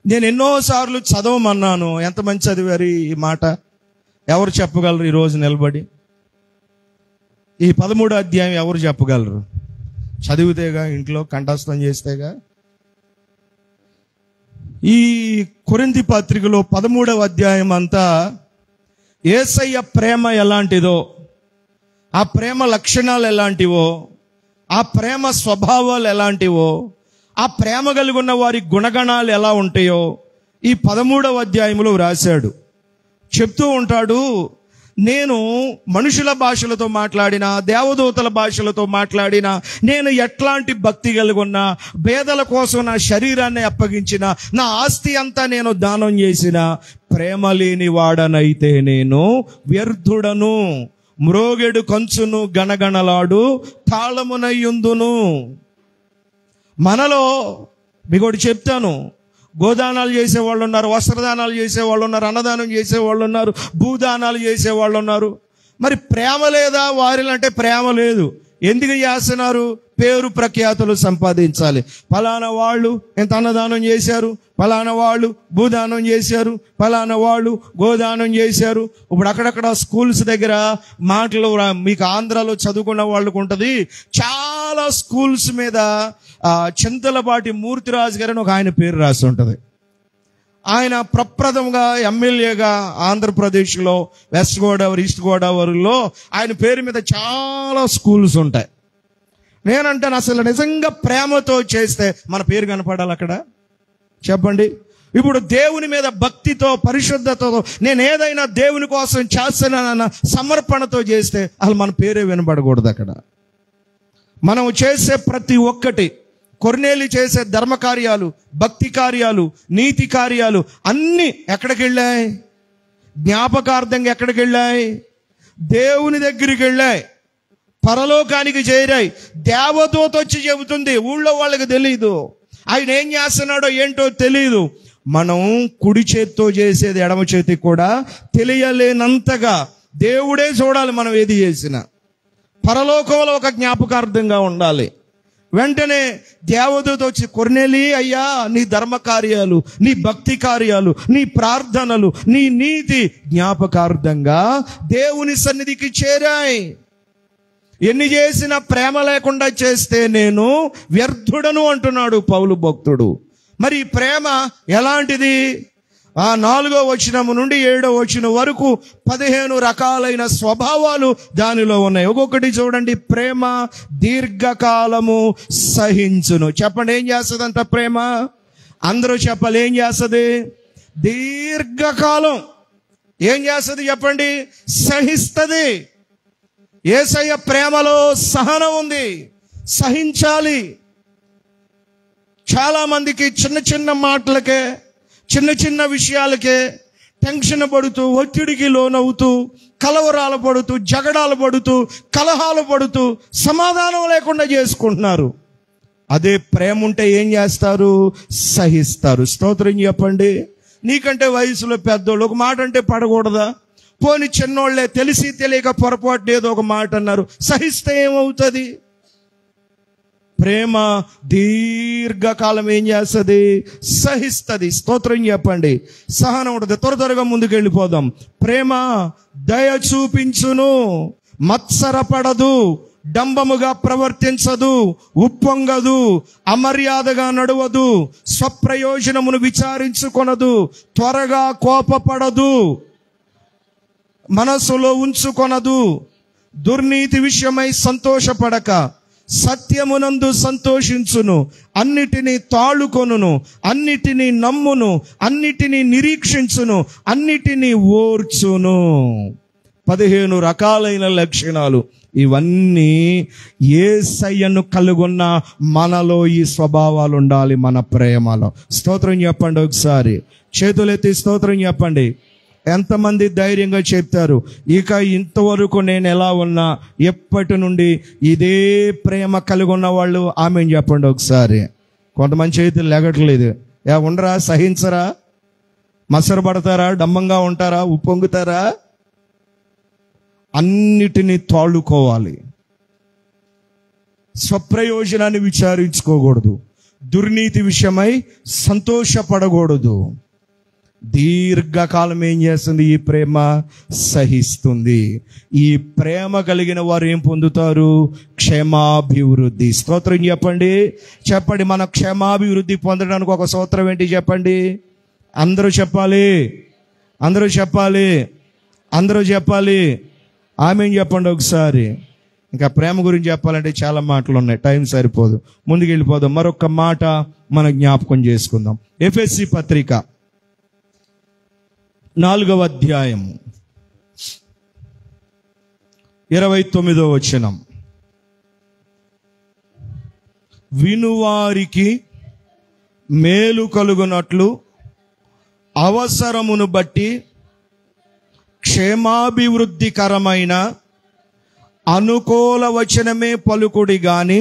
నేను ఎన్నోసార్లు చదవమన్నాను. ఎంతమంది చదివారు ఈ మాట? ఎవరు చెప్పగలరు ఈరోజు నిలబడి? ఈ 13వ అధ్యాయం ఎవరు చెప్పగలరు? చదివితేగా, ఇంట్లో కంఠస్థం చేస్తేగా. ఈ కొరింథీ పత్రికలో 13వ అధ్యాయం అంతా యేసయ్య ప్రేమ ఎలాంటిదో, ఆ ప్రేమ లక్షణాలు ఎలాంటివో, ఆ ప్రేమ స్వభావాలు ఎలాంటివో, ఆ ప్రేమ కలిగి ఉన్న వారి గుణగణాలు ఎలా ఉంటాయో ఈ 13వ అధ్యాయంలో రాశాడు. చెప్తూ ఉంటాడు, నేను మనుషుల భాషలతో మాట్లాడినా, దేవదూతల భాషలతో మాట్లాడినా, నేను ఎట్లాంటి భక్తి కలిగి ఉన్నా, పేదల కోసం నా శరీరాన్ని అప్పగించిన, నా ఆస్తి అంతా నేను దానం చేసిన, ప్రేమ లేని వాడనైతే నేను వ్యర్థుడను, మ్రోగెడు కంచును గణగణలాడు తాళమునయ్యుందును. మనలో మీకోటి చెప్తాను, గోదానాలు చేసేవాళ్ళు ఉన్నారు, వస్త్రదానాలు చేసేవాళ్ళు ఉన్నారు, అన్నదానం చేసేవాళ్ళు ఉన్నారు, భూదానాలు చేసేవాళ్ళు ఉన్నారు. మరి ప్రేమ లేదా వారిలో అంటే ప్రేమ లేదు. ఎందుకు చేస్తున్నారు? పేరు ప్రఖ్యాతులు సంపాదించాలి. ఫలానా వాళ్ళు ఎంత అన్నదానం చేశారు, ఫలానా వాళ్ళు భూదానం చేశారు, ఫలానా వాళ్ళు గోదానం చేశారు. ఇప్పుడు అక్కడక్కడ స్కూల్స్ దగ్గర మాటలు, మీకు ఆంధ్రాలో చదువుకున్న వాళ్ళకు ఉంటుంది, చాలా స్కూల్స్ మీద చింతలపాటి మూర్తిరాజు గారు అని ఒక ఆయన పేరు రాసి ఉంటుంది. ఆయన ప్రప్రథమంగా ఎమ్మెల్యేగా ఆంధ్రప్రదేశ్లో వెస్ట్ గోదావరి, ఈస్ట్ గోదావరిలో ఆయన పేరు మీద చాలా స్కూల్స్ ఉంటాయి. నేనంటాను, అసలు నిజంగా ప్రేమతో చేస్తే మన పేరు కనపడాలి అక్కడ. చెప్పండి, ఇప్పుడు దేవుని మీద భక్తితో, పరిశుద్ధతతో, నేను ఏదైనా దేవుని కోసం చేస్తానన్న సమర్పణతో చేస్తే అసలు మన పేరే వినపడకూడదు అక్కడ. మనం చేసే ప్రతి ఒక్కటి, కొర్నేలి చేసే ధర్మ కార్యాలు, భక్తి కార్యాలు, నీతి కార్యాలు అన్నీ ఎక్కడికి వెళ్ళాయి? జ్ఞాపకార్థంగా ఎక్కడికి వెళ్ళాయి? దేవుని దగ్గరికి వెళ్ళాయి, పరలోకానికి చేరాయి. దేవదూత వచ్చి చెబుతుంది, ఊళ్ళో వాళ్ళకి తెలియదు, ఆయన ఏం చేస్తున్నాడో ఏంటో తెలియదు. మనం కుడి చేత్తో చేసేది ఎడమ చేతికి కూడా తెలియలేనంతగా దేవుడే చూడాలి మనం ఏది చేసినా. పరలోకంలో ఒక జ్ఞాపకార్థంగా ఉండాలి. వెంటనే దేవదూత వచ్చి, కొర్నేలి అయ్యా, నీ ధర్మ కార్యాలు, నీ భక్తి కార్యాలు, నీ ప్రార్థనలు, నీ నీతి జ్ఞాపకార్థంగా దేవుని సన్నిధికి చేరాయి. ఎన్ని చేసినా ప్రేమ లేకుండా చేస్తే నేను వ్యర్థుడను అంటున్నాడు పౌలు భక్తుడు. మరి ఈ ప్రేమ ఎలాంటిది? ఆ 4వ వచనం నుండి 7వ వచనం వరకు 15 రకాలైన స్వభావాలు దానిలో ఉన్నాయి. ఒక్కొక్కటి చూడండి. ప్రేమ దీర్ఘకాలము సహించును. చెప్పండి, ఏం చేస్తుందంట ప్రేమ? అందరూ చెప్పాలి, ఏం చేస్తుంది? దీర్ఘకాలం ఏం చేస్తుంది చెప్పండి? సహిస్తుంది. యేసయ్య ప్రేమలో సహనం ఉంది, సహించాలి. చాలా మందికి చిన్న చిన్న మాటలకే, చిన్న చిన్న విషయాలకే టెన్షన్ పడుతూ, ఒత్తిడికి లోనవుతూ, కలవరాలు పడుతూ, జగడాలు పడుతూ, కలహాలు పడుతూ సమాధానం లేకుండా చేసుకుంటున్నారు. అదే ప్రేమ ఉంటే ఏం చేస్తారు? సహిస్తారు. స్తోత్రం చెప్పండి. నీకంటే వయసులో పెద్దోళ్ళు ఒక మాట అంటే పడకూడదా? పోని చిన్నోళ్లే తెలిసి తెలియక పొరపాటు ఏదో ఒక మాట అన్నారు, సహిస్తే ఏమవుతుంది? ప్రేమ దీర్ఘకాలం ఏం చేస్తుంది? సహిస్తుంది. స్తోత్రం చెప్పండి. సహనం ఉంటుంది. త్వరగా ముందుకు వెళ్ళిపోదాం. ప్రేమ దయ చూపించును, మత్సరపడదు, డంబముగా ప్రవర్తించదు, ఉప్పొంగదు, అమర్యాదగా నడవదు, స్వప్రయోజనమును విచారించుకొనదు, త్వరగా కోపపడదు, మనసులో ఉంచుకొనదు, దుర్నీతి విషయమై సంతోషపడక సత్యమునందు సంతోషించును, అన్నిటినీ తాళుకొనును, అన్నిటినీ నమ్మును, అన్నిటినీ నిరీక్షించును, అన్నిటినీ ఓర్చును. 15 రకాలైన లక్షణాలు. ఇవన్నీ యేసయ్యను కలుగున్న మనలో ఈ స్వభావాలు ఉండాలి. మన ప్రేమలో స్తోత్రం చెప్పండి. ఒకసారి చేతులెత్తి స్తోత్రం చెప్పండి. ఎంతమంది ధైర్యంగా చెప్తారు, ఇక ఇంతవరకు నేను ఎలా ఉన్నా, ఎప్పటి నుండి ఇదే ప్రేమ కలిగి ఉన్న వాళ్ళు ఆమెను చెప్పండి ఒకసారి. కొంతమంది చేతులు లేగట్లేదు. ఉండరా, సహించరా, మసరపడతారా, డంబంగా ఉంటారా, ఉప్పొంగుతారా? అన్నిటినీ తాళుకోవాలి. స్వప్రయోజనాన్ని విచారించుకోకూడదు. దుర్నీతి విషయమై సంతోషపడకూడదు. దీర్ఘకాలం ఏం చేస్తుంది? ఈ ప్రేమ సహిస్తుంది. ఈ ప్రేమ కలిగిన వారు ఏం పొందుతారు? క్షేమాభివృద్ధి. స్తోత్రం చెప్పండి. చెప్పండి. మన క్షేమాభివృద్ధి పొందడానికి ఒక స్తోత్రం ఏంటి చెప్పండి? అందరూ చెప్పాలి, అందరూ చెప్పాలి, అందరూ చెప్పాలి. ఆమెను చెప్పండి ఒకసారి. ఇంకా ప్రేమ గురించి చెప్పాలంటే చాలా మాటలు ఉన్నాయి, టైం సరిపోదు. ముందుకు వెళ్ళిపోదాం. మరొక మాట మన జ్ఞాపకం చేసుకుందాం. ఎఫెసీ పత్రిక 4వ అధ్యాయం 29వ వచనం. వినువారికి మేలు కలుగునట్లు అవసరమును బట్టి క్షేమాభివృద్ధికరమైన అనుకూల వచనమే పలుకుడి గాని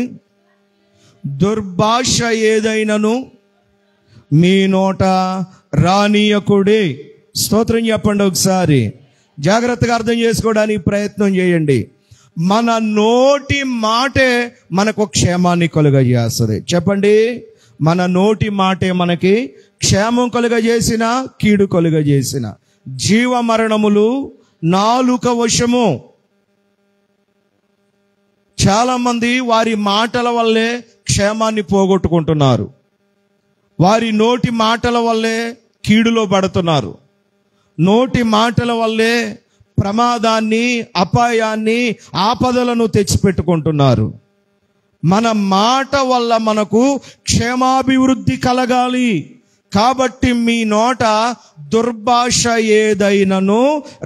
దుర్భాష ఏదైనను మీ నోట రానీయకుడి. స్తోత్రం చెప్పండి ఒకసారి. జాగ్రత్తగా అర్థం చేసుకోవడానికి ప్రయత్నం చేయండి. మన నోటి మాటే మనకు క్షేమాన్ని కలుగజేస్తుంది. చెప్పండి. మన నోటి మాటే మనకి క్షేమం కలుగజేసిన, కీడు కలుగజేసిన. జీవ మరణములు నాలుక వశము. చాలా మంది వారి మాటల వల్లే క్షేమాన్ని పోగొట్టుకుంటున్నారు. వారి నోటి మాటల వల్లే కీడులో పడుతున్నారు. నోటి మాటల వల్లే ప్రమాదాన్ని, అపాయాన్ని, ఆపదలను తెచ్చిపెట్టుకుంటున్నారు. మన మాట వల్ల మనకు క్షేమాభివృద్ధి కలగాలి. కాబట్టి మీ నోట దుర్భాష ఏదైనను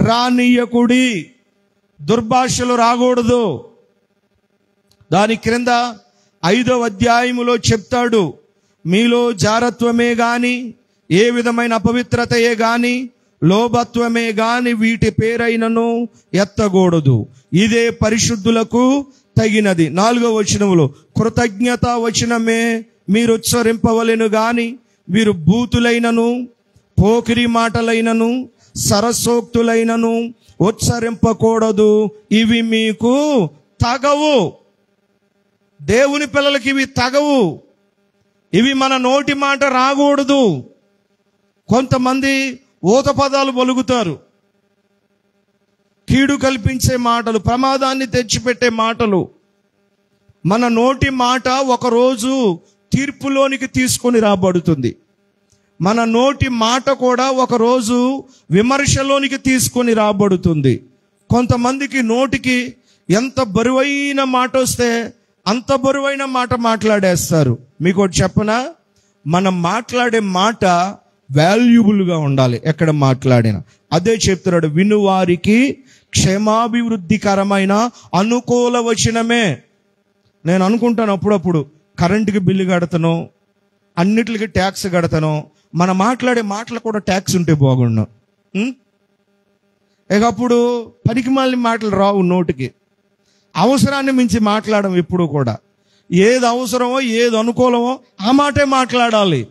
రానీయకుడి. దుర్భాషలు రాకూడదు. దాని క్రింద 5వ అధ్యాయములో చెప్తాడు, మీలో జారత్వమే గాని, ఏ విధమైన అపవిత్రతయే గాని, లోభత్వమే గాని వీటి పేరైనను ఎత్తకూడదు. ఇదే పరిశుద్ధులకు తగినది. 4వ వచనములో కృతజ్ఞత వచనమే మీరు ఉచ్చరింపవలెను గాని వీరు బూతులైనను, పోకిరి మాటలైనను, సరసోక్తులైనను ఉచ్చరింపకూడదు. ఇవి మీకు తగవు. దేవుని పిల్లలకి ఇవి తగవు. ఇవి మన నోటి మాట రాకూడదు. కొంతమంది ఊత పదాలు పలుకుతారు. కీడు కల్పించే మాటలు, ప్రమాదాన్ని తెచ్చిపెట్టే మాటలు. మన నోటి మాట ఒకరోజు తీర్పులోనికి తీసుకొని రాబడుతుంది. మన నోటి మాట కూడా ఒకరోజు విమర్శలోనికి తీసుకొని రాబడుతుంది. కొంతమందికి నోటికి ఎంత బరువైన మాట వస్తే అంత బరువైన మాట మాట్లాడేస్తారు. మీకు ఒకటి చెప్పనా? మనం మాట్లాడే మాట వాల్యుబుల్గా ఉండాలి. ఎక్కడ మాట్లాడినా అదే చెప్తున్నాడు. వినువారికి క్షేమాభివృద్ధికరమైన అనుకూల వచనమే. నేను అనుకుంటాను అప్పుడప్పుడు, కరెంటుకి బిల్లు కడతాను, అన్నిటికి ట్యాక్స్ కడతాను, మన మాట్లాడే మాటలు కూడా ట్యాక్స్ ఉంటే బాగుండు. ఇక అప్పుడు పనికిమాలిన మాటలు రావు నోటికి. అవసరాన్ని మించి మాట్లాడడం ఎప్పుడు కూడా. ఏది అవసరమో, ఏది అనుకూలమో ఆ మాటే మాట్లాడాలి.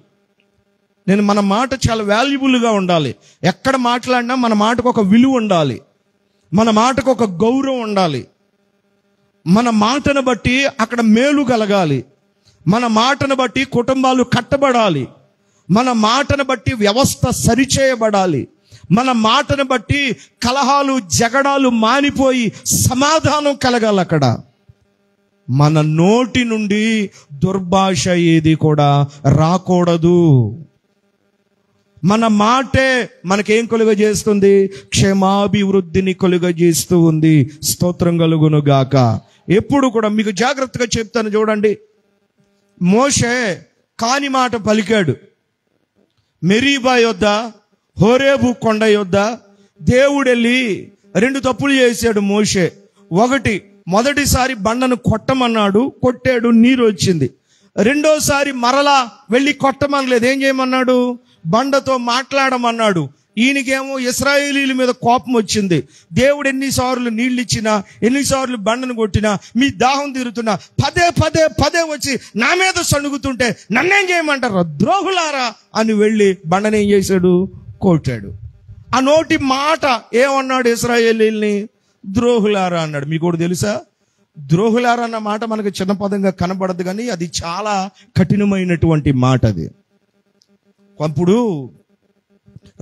మన మాట చాలా వాల్యుబుల్గా ఉండాలి. ఎక్కడ మాట్లాడినా మన మాటకు ఒక విలువ ఉండాలి. మన మాటకు ఒక గౌరవం ఉండాలి. మన మాటను బట్టి అక్కడ మేలు కలగాలి. మన మాటను బట్టి కుటుంబాలు కట్టబడాలి. మన మాటను బట్టి వ్యవస్థ సరిచేయబడాలి. మన మాటను బట్టి కలహాలు, జగడాలు మానిపోయి సమాధానం కలగాలి. అక్కడ మన నోటి నుండి దుర్భాష ఏది కూడా రాకూడదు. మన మాటే మనకేం కలుగజేస్తుంది? క్షేమాభివృద్ధిని కలుగజేస్తూ ఉంది. స్తోత్రం కలుగును గాక. ఎప్పుడు కూడా మీకు జాగ్రత్తగా చెప్తాను చూడండి. మోషే కాని మాట పలికాడు. మెరీబా యొద్ద, హోరేబు కొండ యొద్ద దేవుడు వెళ్ళి 2 తప్పులు చేశాడు మోషే. మొదటిసారి బండను కొట్టమన్నాడు, కొట్టాడు, నీరు వచ్చింది. రెండోసారి మరలా వెళ్ళి కొట్టమనలేదు. ఏం చేయమన్నాడు? బండతో మాట్లాడమన్నాడు. ఈయనకేమో ఇశ్రాయేలీల మీద కోపం వచ్చింది. దేవుడు ఎన్నిసార్లు నీళ్ళు ఇచ్చినా, ఎన్నిసార్లు బండను కొట్టినా, మీ దాహం తీరుతున్నా పదే వచ్చి నా మీద సణుగుతుంటే నన్నేం చేయమంటారు? ద్రోహులారా అని వెళ్ళి బండను ఏం చేశాడు? కొట్టాడు. ఆ నోటి మాట ఏమన్నాడు? ఇశ్రాయేలీల్ని ద్రోహులారా అన్నాడు. మీకు కూడా తెలుసా? ద్రోహులారా అన్న మాట మనకు చిన్న పదంగా కనబడదు, కానీ అది చాలా కఠినమైనటువంటి మాట. అది అప్పుడు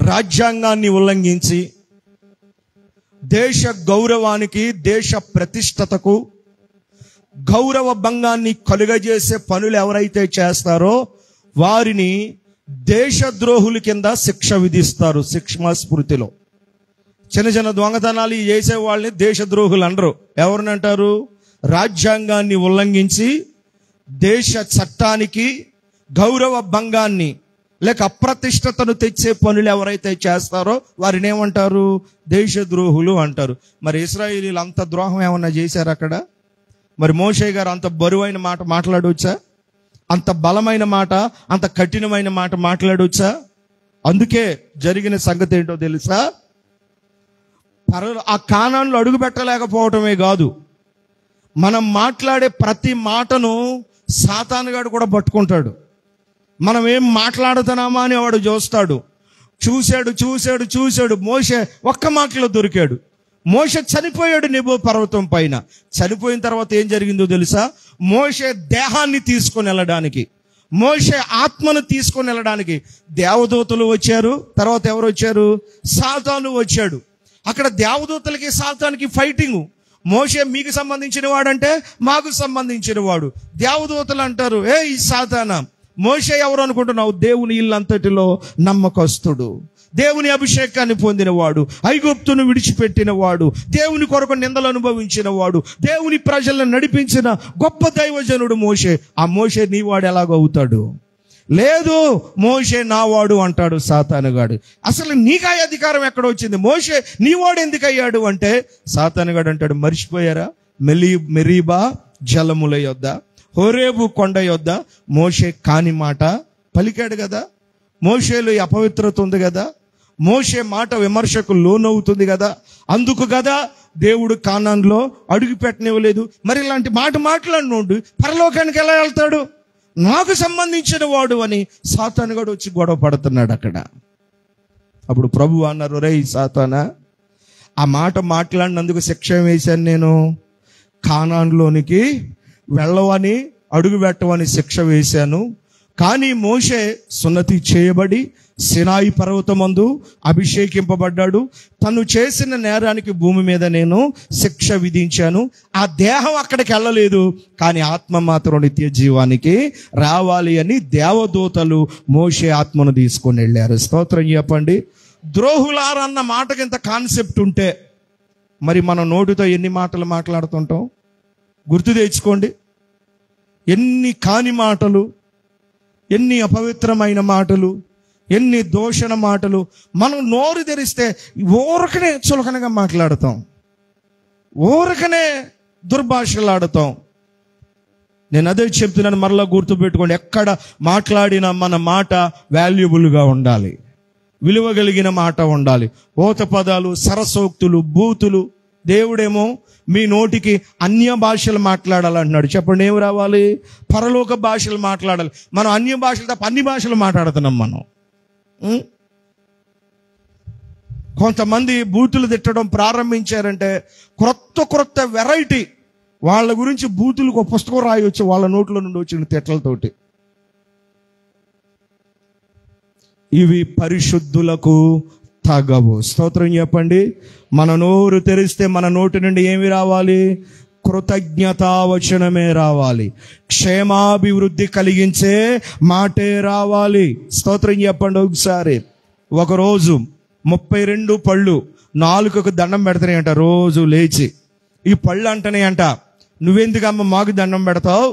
రాజ్యాంగాన్ని ఉల్లంఘించి దేశ గౌరవానికి, దేశ ప్రతిష్టతకు గౌరవ భంగాన్ని కలుగజేసే పనులు ఎవరైతే చేస్తారో వారిని దేశద్రోహుల కింద శిక్ష విధిస్తారు. శిక్షా స్మృతిలో చిన్న దొంగతనాలు చేసే వాళ్ళని దేశద్రోహులు అనరు. ఎవరిని అంటారు? రాజ్యాంగాన్ని ఉల్లంఘించి దేశ చట్టానికి గౌరవ భంగాన్ని లేక అప్రతిష్టతను తెచ్చే పనులు ఎవరైతే చేస్తారో వారిని ఏమంటారు? దేశద్రోహులు అంటారు. మరి ఇశ్రాయేలీలు అంత ద్రోహం ఏమన్నా చేశారు అక్కడ? మరి మోషే గారు అంత బరువైన మాట మాట్లాడవచ్చా? అంత బలమైన మాట, అంత కఠినమైన మాట మాట్లాడవచ్చా? అందుకే జరిగిన సంగతి ఏంటో తెలుసా? ఆ కానాన్లో అడుగు పెట్టలేకపోవటమే కాదు, మనం మాట్లాడే ప్రతి మాటను సాతానుగాడు కూడా పట్టుకుంటాడు. మనం ఏం మాట్లాడుతున్నామా అని వాడు చూశాడు. మోషే ఒక్క మాటలో దొరికాడు. మోషే చనిపోయాడు నెబో పర్వతం పైన. చనిపోయిన తర్వాత ఏం జరిగిందో తెలుసా? మోషే దేహాన్ని తీసుకొని వెళ్ళడానికి, మోషే ఆత్మను తీసుకొని వెళ్ళడానికి దేవదూతలు వచ్చారు. తర్వాత ఎవరు వచ్చారు? సాతాను వచ్చాడు. అక్కడ దేవదూతలకి సాతానికి ఫైటింగ్. మోషే మీకు సంబంధించిన వాడంటే మాకు సంబంధించిన వాడు. దేవదూతలు అంటారు, ఈ సాతానా, మోషే ఎవరు అనుకుంటున్నావు? దేవుని ఇల్లంతటిలో నమ్మకస్తుడు, దేవుని అభిషేకాన్ని పొందినవాడు, ఐగుప్తును విడిచిపెట్టిన వాడు, దేవుని కొరకు నిందలు అనుభవించిన వాడు, దేవుని ప్రజలను నడిపించిన గొప్ప దైవజనుడు మోషే. ఆ మోషే నీవాడు ఎలాగవుతాడు? లేదు, మోషే నావాడు అంటాడు సాతానుగాడు. అసలు నీకా అధికారం ఎక్కడ వచ్చింది? మోషే నీవాడు ఎందుకు అయ్యాడు అంటే సాతానుగాడు అంటాడు, మర్చిపోయారా? మెరీబా జలముల యొద్ద, హోరేబు కొండ యొద్ద మోషే కాని మాట పలికాడు కదా. మోషేలో ఈ అపవిత్రత ఉంది కదా, మోషే మాట విమర్శకు లోనవుతుంది కదా. అందుకు కదా దేవుడు కానాన్లో అడుగు పెట్టనివ్వలేదు. మరి ఇలాంటి మాట మాట్లాడినోడు పరలోకానికి ఎలా వెళ్తాడు? నాకు సంబంధించిన వాడు అని సాతానుగాడు వచ్చి గొడవ పడుతున్నాడు అక్కడ. అప్పుడు ప్రభువు అన్నారు, రేయ్ సాతానా, ఆ మాట మాట్లాడినందుకు శిక్ష వేశాను నేను. కానాన్లోనికి వెళ్ళవని, అడుగు పెట్టవని శిక్ష వేశాను. కానీ మోషే సున్నతి చేయబడి సినాయి పర్వతమందు అభిషేకింపబడ్డాడు. తను చేసిన నేరానికి భూమి మీద నేను శిక్ష విధించాను. ఆ దేహం అక్కడికి వెళ్ళలేదు, కానీ ఆత్మ మాత్రం నిత్య జీవానికి రావాలి అని దేవదూతలు మోషే ఆత్మను తీసుకొని వెళ్ళారు. స్తోత్రం చెప్పండి. ద్రోహులారన్న మాటకి ఇంత కాన్సెప్ట్ ఉంటే మరి మన నోటితో ఎన్ని మాటలు మాట్లాడుతుంటాం? గుర్తు తెచ్చుకోండి. ఎన్ని కాని మాటలు, ఎన్ని అపవిత్రమైన మాటలు, ఎన్ని దోషణ మాటలు. మనం నోరు తెరిస్తే ఊరకనే చులకనగా మాట్లాడతాం, ఊరకనే దుర్భాషలాడతాం. నేను అదే చెప్తున్నాను, మరలా గుర్తుపెట్టుకోండి. ఎక్కడ మాట్లాడినా మన మాట వాల్యుబుల్గా ఉండాలి, విలువ కలిగిన మాట ఉండాలి. ఓత పదాలు, సరసోక్తులు, బూతులు. దేవుడేమో మీ నోటికి అన్య భాషలు మాట్లాడాలంటున్నాడు. చెప్పండి, ఏమి రావాలి? పరలోక భాషలు మాట్లాడాలి. మనం అన్య భాషలు తప్ప అన్ని భాషలు మాట్లాడుతున్నాం మనం. కొంతమంది బూతులు తిట్టడం ప్రారంభించారంటే క్రొత్త వెరైటీ. వాళ్ళ గురించి బూతులకు ఒక పుస్తకం రాయొచ్చు, వాళ్ళ నోట్లో నుండి వచ్చిన తిట్లతోటి. ఇవి పరిశుద్ధులకు తగవు. స్తోత్రం చెప్పండి. మన నోరు తెరిస్తే మన నోటి నుండి ఏమి రావాలి? కృతజ్ఞతావచనమే రావాలి, క్షేమాభివృద్ధి కలిగించే మాటే రావాలి. స్తోత్రం చెప్పండి ఒకసారి. ఒకరోజు 32 పళ్ళు నాలుకకు దండం పెడతాయంట రోజు లేచి. ఈ పళ్ళు అంటనే అంట, నువ్వెందుకమ్మ మాకు దండం పెడతావు,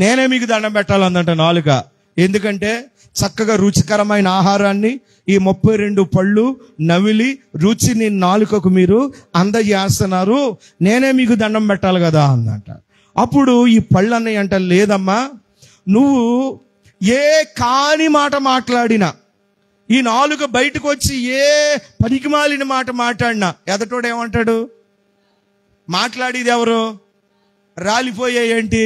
నేనే మీకు దండం పెట్టాలందంట నాలుక. ఎందుకంటే చక్కగా రుచికరమైన ఆహారాన్ని ఈ 32 పళ్ళు నవిలి రుచిని నాలుకకు మీరు అందజేస్తున్నారు, నేనే మీకు దండం పెట్టాలి కదా అందంట. అప్పుడు ఈ పళ్ళు అన్నయ్య అంట, లేదమ్మా, నువ్వు ఏ కాని మాట మాట్లాడినా, ఈ నాలుక బయటకు వచ్చి ఏ పనికిమాలిన మాట మాట్లాడినా ఎదటోడు ఏమంటాడు, మాట్లాడేది ఎవరు, రాలిపోయాయేంటి.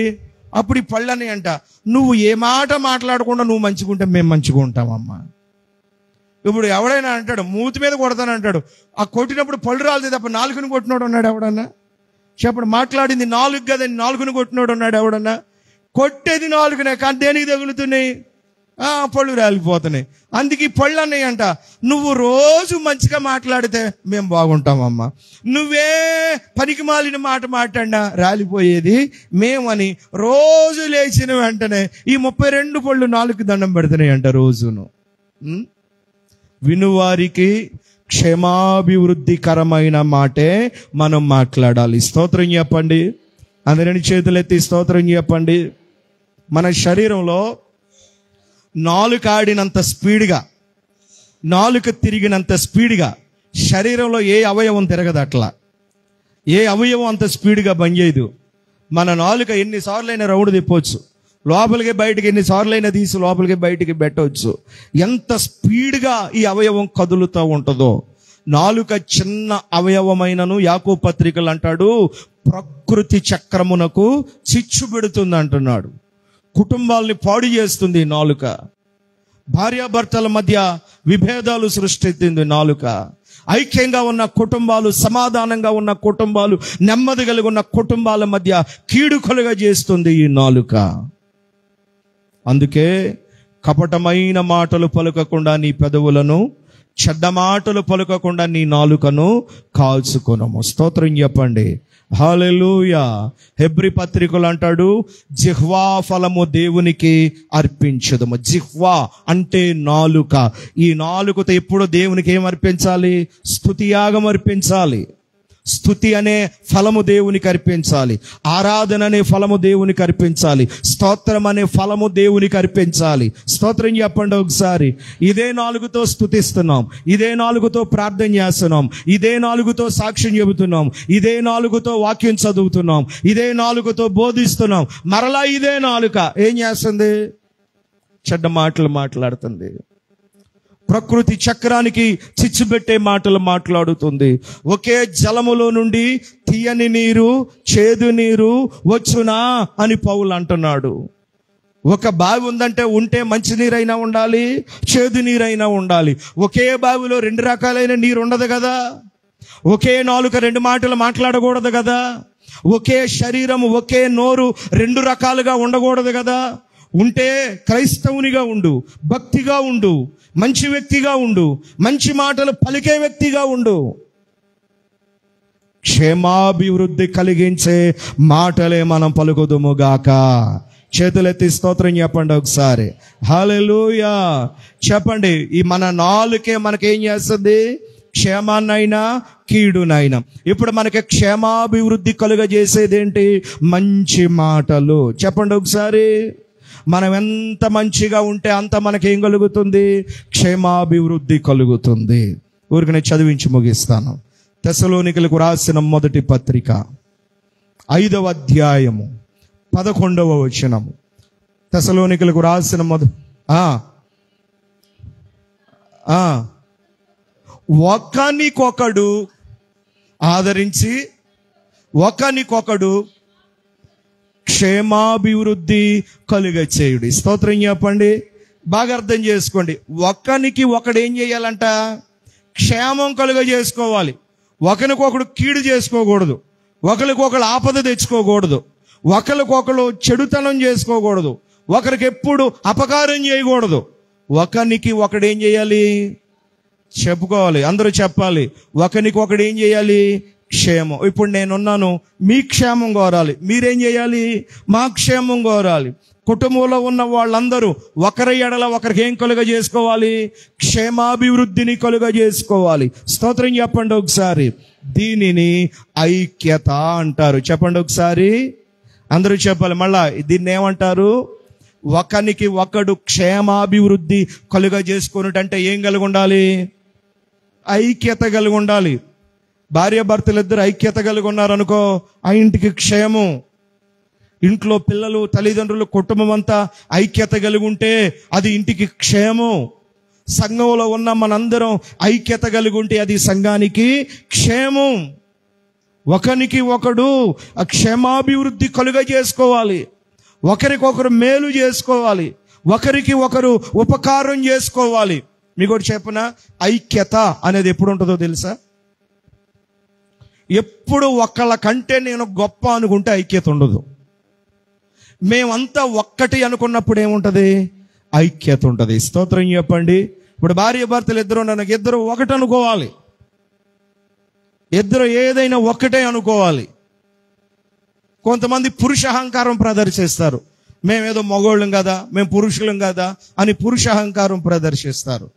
అప్పుడు ఈ పళ్ళని అంట, నువ్వు ఏ మాట మాట్లాడకుండా నువ్వు మంచిగుంటే మేము మంచిగా ఉంటామమ్మా. ఇప్పుడు ఎవడైనా అంటాడు, మూతి మీద కొడతానంటాడు, ఆ కొట్టినప్పుడు పళ్ళు రాలితే తప్ప నాలుగుని కొట్టినోడు ఉన్నాడు ఎవడన్నా చెప్పడు. మాట్లాడింది నాలుగు కదని నాలుగుని కొట్టినోడు ఉన్నాడు ఎవడన్నా? కొట్టేది నాలుగునే, కానీ దేనికి తగులుతున్నాయి, పళ్ళు రాలిపోతున్నాయి. అందుకే ఈ పళ్ళు అన్నయ్య అంట, నువ్వు రోజు మంచిగా మాట్లాడితే మేము బాగుంటామమ్మా, నువ్వే పనికి మాలిన మాట మాట్లాడినా రాలిపోయేది మేమని రోజు లేచిన వెంటనే ఈ 32 పళ్ళు నాలుగు దండం పెడుతున్నాయి అంట రోజును. వినువారికి క్షేమాభివృద్ధికరమైన మాటే మనం మాట్లాడాలి. స్తోత్రం చెప్పండి. అందరిని చేతులెత్తి స్తోత్రం చెప్పండి. మన శరీరంలో నాలుక ఆడినంత స్పీడ్గా, నాలుక తిరిగినంత స్పీడ్గా శరీరంలో ఏ అవయవం తిరగదు. అట్లా ఏ అవయవం అంత స్పీడ్గా పనిచేయదు. మన నాలుక ఎన్నిసార్లైనా రౌండ్ తిప్పవచ్చు, లోపలికి బయటికి ఎన్నిసార్లైనా తీసి లోపలికి బయటికి పెట్టవచ్చు. ఎంత స్పీడ్గా ఈ అవయవం కదులుతూ ఉంటుందో. నాలుక చిన్న అవయవమైనను యాకోబు పత్రికలు అంటాడు, ప్రకృతి చక్రమునకు చిచ్చు పెడుతుంది అంటున్నాడు. కుటుంబాలని పాడు చేస్తుంది నాలుక. భార్యాభర్తల మధ్య విభేదాలు సృష్టిస్తుంది నాలుక. ఐక్యంగా ఉన్న కుటుంబాలు, సమాధానంగా ఉన్న కుటుంబాలు, నెమ్మది కలిగి ఉన్న కుటుంబాల మధ్య కీడు కలుగా చేస్తుంది ఈ నాలుక. అందుకే కపటమైన మాటలు పలుకకుండా నీ పెదవులను, చెడ్డ మాటలు పలుకకుండా నీ నాలుకను కాల్చుకొనము. స్తోత్రం చెప్పండి. హల్లెలూయా. హెబ్రీ పత్రికలు అంటాడు, జిహ్వా ఫలము దేవునికి అర్పించదము. జిహ్వా అంటే నాలుక. ఈ నాలుకతో ఎప్పుడు దేవునికి ఏం అర్పించాలి? స్తుతియాగం అర్పించాలి. స్తుతి అనే ఫలము దేవునికి అర్పించాలి. ఆరాధన అనే ఫలము దేవునికి అర్పించాలి. స్తోత్రం అనే ఫలము దేవునికి అర్పించాలి. స్తోత్రం చెప్పండి ఒకసారి. ఇదే నాలుగుతో స్తుతిస్తున్నాం, ఇదే నాలుగుతో ప్రార్థన చేస్తున్నాం, ఇదే నాలుగుతో సాక్ష్యం చెబుతున్నాం, ఇదే నాలుగుతో వాక్యం చదువుతున్నాం, ఇదే నాలుగుతో బోధిస్తున్నాం. మరలా ఇదే నాలుక ఏం చేస్తుంది? చెడ్డ మాటలు మాట్లాడుతుంది. ప్రకృతి చక్రానికి చిచ్చుబెట్టే మాటలు మాట్లాడుతుంది. ఒకే జలములో నుండి తీయని నీరు, చేదు నీరు వచ్చునా అని పౌలు అంటున్నాడు. ఒక బావి ఉందంటే ఉంటే మంచి నీరైనా ఉండాలి, చేదు నీరైనా ఉండాలి. ఒకే బావిలో 2 రకాలైన నీరు ఉండదు కదా. ఒకే నాలుక 2 మాటలు మాట్లాడకూడదు కదా. ఒకే శరీరం, ఒకే నోరు 2 రకాలుగా ఉండకూడదు కదా. ఉంటే క్రైస్తవునిగా ఉండు, భక్తిగా ఉండు, మంచి వ్యక్తిగా ఉండు, మంచి మాటలు పలికే వ్యక్తిగా ఉండు. క్షేమాభివృద్ధి కలిగించే మాటలే మనం పలుకుదుముగాక. చేతులెత్తి స్తోత్రం చెప్పండి ఒకసారి. హల్లెలూయా చెప్పండి. ఈ మన నాలుకే మనకేం చేస్తుంది? క్షేమాన్నైనా కీడునైనా. ఇప్పుడు మనకి క్షేమాభివృద్ధి కలుగజేసేదేంటి? మంచి మాటలు. చెప్పండి ఒకసారి. మనం ఎంత మంచిగా ఉంటే అంత మనకేం కలుగుతుంది? క్షేమాభివృద్ధి కలుగుతుంది. ఊరికి నేను చదివించి ముగిస్తాను. తెస్సలోనికలకు రాసిన మొదటి పత్రిక 5వ అధ్యాయము 11వ వచనము. తెస్సలోనికలకు రాసిన ఒకనికొకడు ఆదరించి ఒకనికొకడు క్షేమాభివృద్ధి కలుగచేయుడి. స్తోత్రం చెప్పండి. బాగా అర్థం చేసుకోండి. ఒకనికి ఒకడు ఏం చేయాలంట? క్షేమం కలుగజేసుకోవాలి. ఒకరికొకడు కీడు చేసుకోకూడదు, ఒకరికొకరు ఆపద తెచ్చుకోకూడదు, ఒకరికొకరు చెడుతనం చేసుకోకూడదు, ఒకరికి ఎప్పుడు అపకారం చేయకూడదు. ఒకనికి ఒకడు ఏం చేయాలి? చెప్పుకోవాలి, అందరూ చెప్పాలి. ఒకరికి ఒకడు ఏం చేయాలి? క్షేమం. ఇప్పుడు నేనున్నాను, మీ క్షేమం కోరాలి. మీరేం చేయాలి? మా క్షేమం కోరాలి. కుటుంబంలో ఉన్న వాళ్ళందరూ ఒకరి ఎడల ఒకరికి ఏం కలుగజేసుకోవాలి? క్షేమాభివృద్ధిని కలుగజేసుకోవాలి. స్తోత్రం చెప్పండి ఒకసారి. దీనిని ఐక్యత అంటారు. చెప్పండి ఒకసారి, అందరూ చెప్పాలి. మళ్ళా దీన్ని ఏమంటారు? ఒకనికి ఒకడు క్షేమాభివృద్ధి కలుగజేసుకున్నట్టంటే ఏం కలిగి ఉండాలి? ఐక్యత కలిగి ఉండాలి. భార్యాభర్తలు ఇద్దరు ఐక్యత కలిగి ఉన్నారనుకో, ఆ ఇంటికి క్షేమం. ఇంట్లో పిల్లలు, తల్లిదండ్రులు, కుటుంబం అంతా ఐక్యత కలిగి ఉంటే అది ఇంటికి క్షేమం. సంఘంలో ఉన్న మనందరం ఐక్యత కలిగి ఉంటే అది సంఘానికి క్షేమం. ఒకరికి ఒకడు క్షేమాభివృద్ధి కలుగజేసుకోవాలి, ఒకరికొకరు మేలు చేసుకోవాలి, ఒకరికి ఒకరు ఉపకారం చేసుకోవాలి. మీకు ఒకటి చెప్పనా, ఐక్యత అనేది ఎప్పుడు ఉంటుందో తెలుసా? ఎప్పుడు ఒకళ్ళ కంటే నేను గొప్ప అనుకుంటే ఐక్యత ఉండదు. మేమంతా ఒక్కటి అనుకున్నప్పుడు ఏముంటుంది? ఐక్యత ఉంటుంది. స్తోత్రం చెప్పండి. ఇప్పుడు భార్య భర్తలు ఇద్దరు ఒకటి అనుకోవాలి, ఇద్దరు ఏదైనా ఒక్కటే అనుకోవాలి. కొంతమంది పురుష అహంకారం ప్రదర్శిస్తారు. మేమేదో మగోళ్ళం కదా, మేము పురుషులం కదా అని పురుష అహంకారం ప్రదర్శిస్తారు.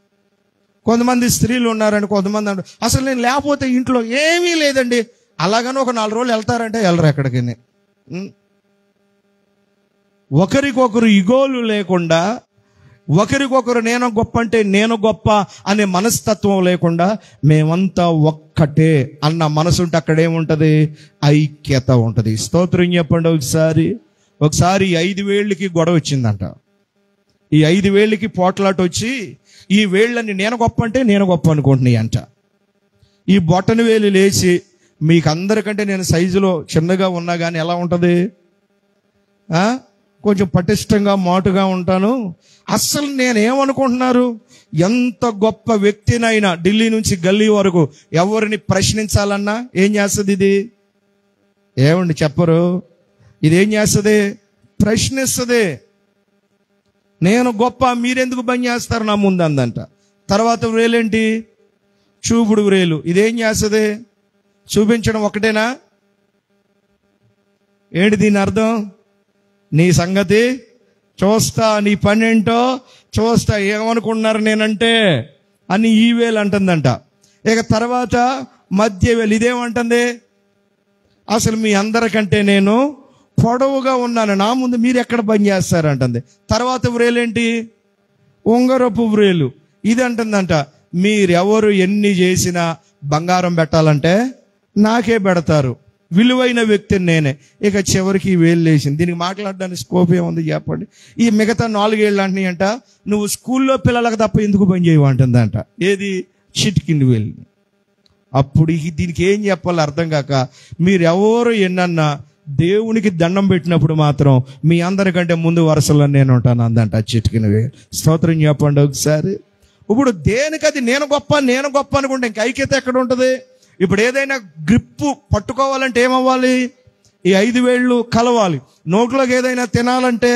కొంతమంది స్త్రీలు ఉన్నారని కొంతమంది అంటారు, అసలు నేను లేకపోతే ఇంట్లో ఏమీ లేదండి. అలాగని ఒక 4 రోజులు వెళ్తారంటే వెళ్ళరు ఎక్కడికి. ఒకరికొకరు ఇగోలు లేకుండా, ఒకరికొకరు నేను గొప్ప అంటే నేను గొప్ప అనే మనస్తత్వం లేకుండా మేమంతా ఒక్కటే అన్న మనసుంటే అక్కడేముంటది? ఐక్యత ఉంటుంది. స్తోత్రం చెప్పండి ఒకసారి. ఒకసారి 5 వేళ్ళకి గొడవ వచ్చిందంట. ఈ 5 వేళ్ళకి పోట్లాట వచ్చి ఈ వేళ్ళని నేను గొప్ప అంటే నేను గొప్ప అనుకుంటున్నాయి అంట. ఈ బొట్టన వేలు లేచి, మీకు అందరికంటే నేను సైజులో చిన్నగా ఉన్నా కానీ ఎలా ఉంటుంది? కొంచెం పటిష్టంగా మాటుగా ఉంటాను. అస్సలు నేనేమనుకుంటున్నారు? ఎంత గొప్ప వ్యక్తినైనా ఢిల్లీ నుంచి గల్లీ వరకు ఎవరిని ప్రశ్నించాలన్నా ఏం చేస్తుంది? ఇది ఏమండి చెప్పరు? ఇదేం చేస్తుంది? ప్రశ్నిస్తుంది. నేను గొప్ప, మీరెందుకు పని చేస్తారు నా ముందు అందంట. తర్వాత వ్రేలేంటి? చూపుడు వ్రేలు. ఇదేం చేస్తుంది? చూపించడం ఒకటేనా? ఏంటి దీని అర్థం? నీ సంగతి చూస్తా, నీ పని ఏంటో చూస్తా, ఏమనుకుంటున్నారు నేనంటే అని ఈ వేలు అంటుందంట. ఇక తర్వాత మధ్య వేలు. ఇదేమంటుంది? అసలు మీ అందరికంటే నేను పొడవుగా ఉన్నాను, నా ముందు మీరు ఎక్కడ పని చేస్తారంటుంది. తర్వాత వ్రేలేంటి? ఉంగరపు వ్రేలు. ఇది అంటుందంట, మీరెవరు ఎన్ని చేసినా బంగారం పెట్టాలంటే నాకే పెడతారు, విలువైన వ్యక్తిని నేనే. ఇక చివరికి ఈ వేలు లేచింది. దీనికి మాట్లాడడానికి స్కోప్ ఏముంది చెప్పండి? ఈ మిగతా 4 ఏళ్ళు అంటున్నాయి అంట, నువ్వు స్కూల్లో పిల్లలకు తప్ప ఎందుకు పని చేయవు అంటుందంట. ఏది? చిటికింది వేలు. అప్పుడు దీనికి ఏం చెప్పాలో అర్థం కాక, మీరెవరు ఎన్నన్నా దేవునికి దండం పెట్టినప్పుడు మాత్రం మీ అందరికంటే ముందు వరుసలో నేను ఉంటాను అందంట చిటికిన వేలు. స్తోత్రం చెప్పండి ఒకసారి. ఇప్పుడు దేనికది నేను గొప్ప అనుకుంటే ఇంక ఐక్యత ఎక్కడ ఉంటుంది? ఇప్పుడు ఏదైనా గ్రిప్పు పట్టుకోవాలంటే ఏమవ్వాలి? ఈ 5 వేళ్ళు కలవాలి. నోట్లోకి ఏదైనా తినాలంటే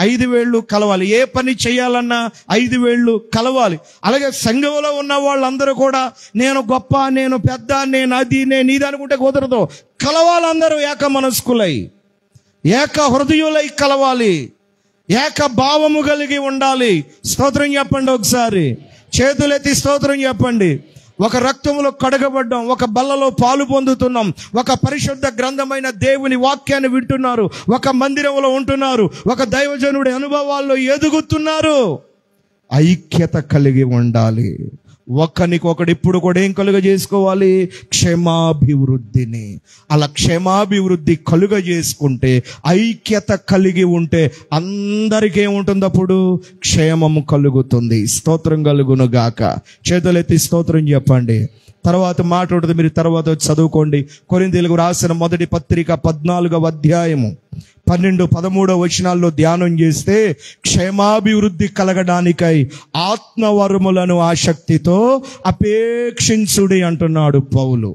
5 వేళ్ళు కలవాలి. ఏ పని చేయాలన్నా 5 వేళ్ళు కలవాలి. అలాగే సంఘంలో ఉన్న వాళ్ళందరూ కూడా నేను గొప్ప, నేను పెద్ద, నేను అది, నేను ఇది అనుకుంటే కుదరదు. కలవాలి. అందరూ ఏక మనస్కులై, ఏక హృదయులై కలవాలి, ఏక భావము కలిగి ఉండాలి. స్తోత్రం చెప్పండి ఒకసారి. చేతులెత్తి స్తోత్రం చెప్పండి. ఒక రక్తంలో కడగబడ్డాం, ఒక బల్లలో పాలు పొందుతున్నాం, ఒక పరిశుద్ధ గ్రంథమైన దేవుని వాక్యాన్ని వింటున్నారు, ఒక మందిరంలో ఉంటున్నారు, ఒక దైవజనుడి అనుభవాల్లో ఎదుగుతున్నారు. ఐక్యత కలిగి ఉండాలి. ఒకరికొకడు ఇప్పుడు కూడా ఏం కలుగజేసుకోవాలి? క్షేమాభివృద్ధిని. అలా క్షేమాభివృద్ధి కలుగజేసుకుంటే, ఐక్యత కలిగి ఉంటే అందరికీ ఏముంటుంది? అప్పుడు క్షేమము కలుగుతుంది. స్తోత్రం కలుగును గాక. చేతులెత్తి స్తోత్రం చెప్పండి. తర్వాత మాట ఉంటుంది, మీరు తర్వాత చదువుకోండి. కొరింథీయులకు రాసిన మొదటి పత్రిక 14వ అధ్యాయము 12-13 వచనాల్లో ధ్యానం చేస్తే, క్షేమాభివృద్ధి కలగడానికై ఆత్మవరములను ఆసక్తితో అపేక్షించుడి అంటున్నాడు పౌలు.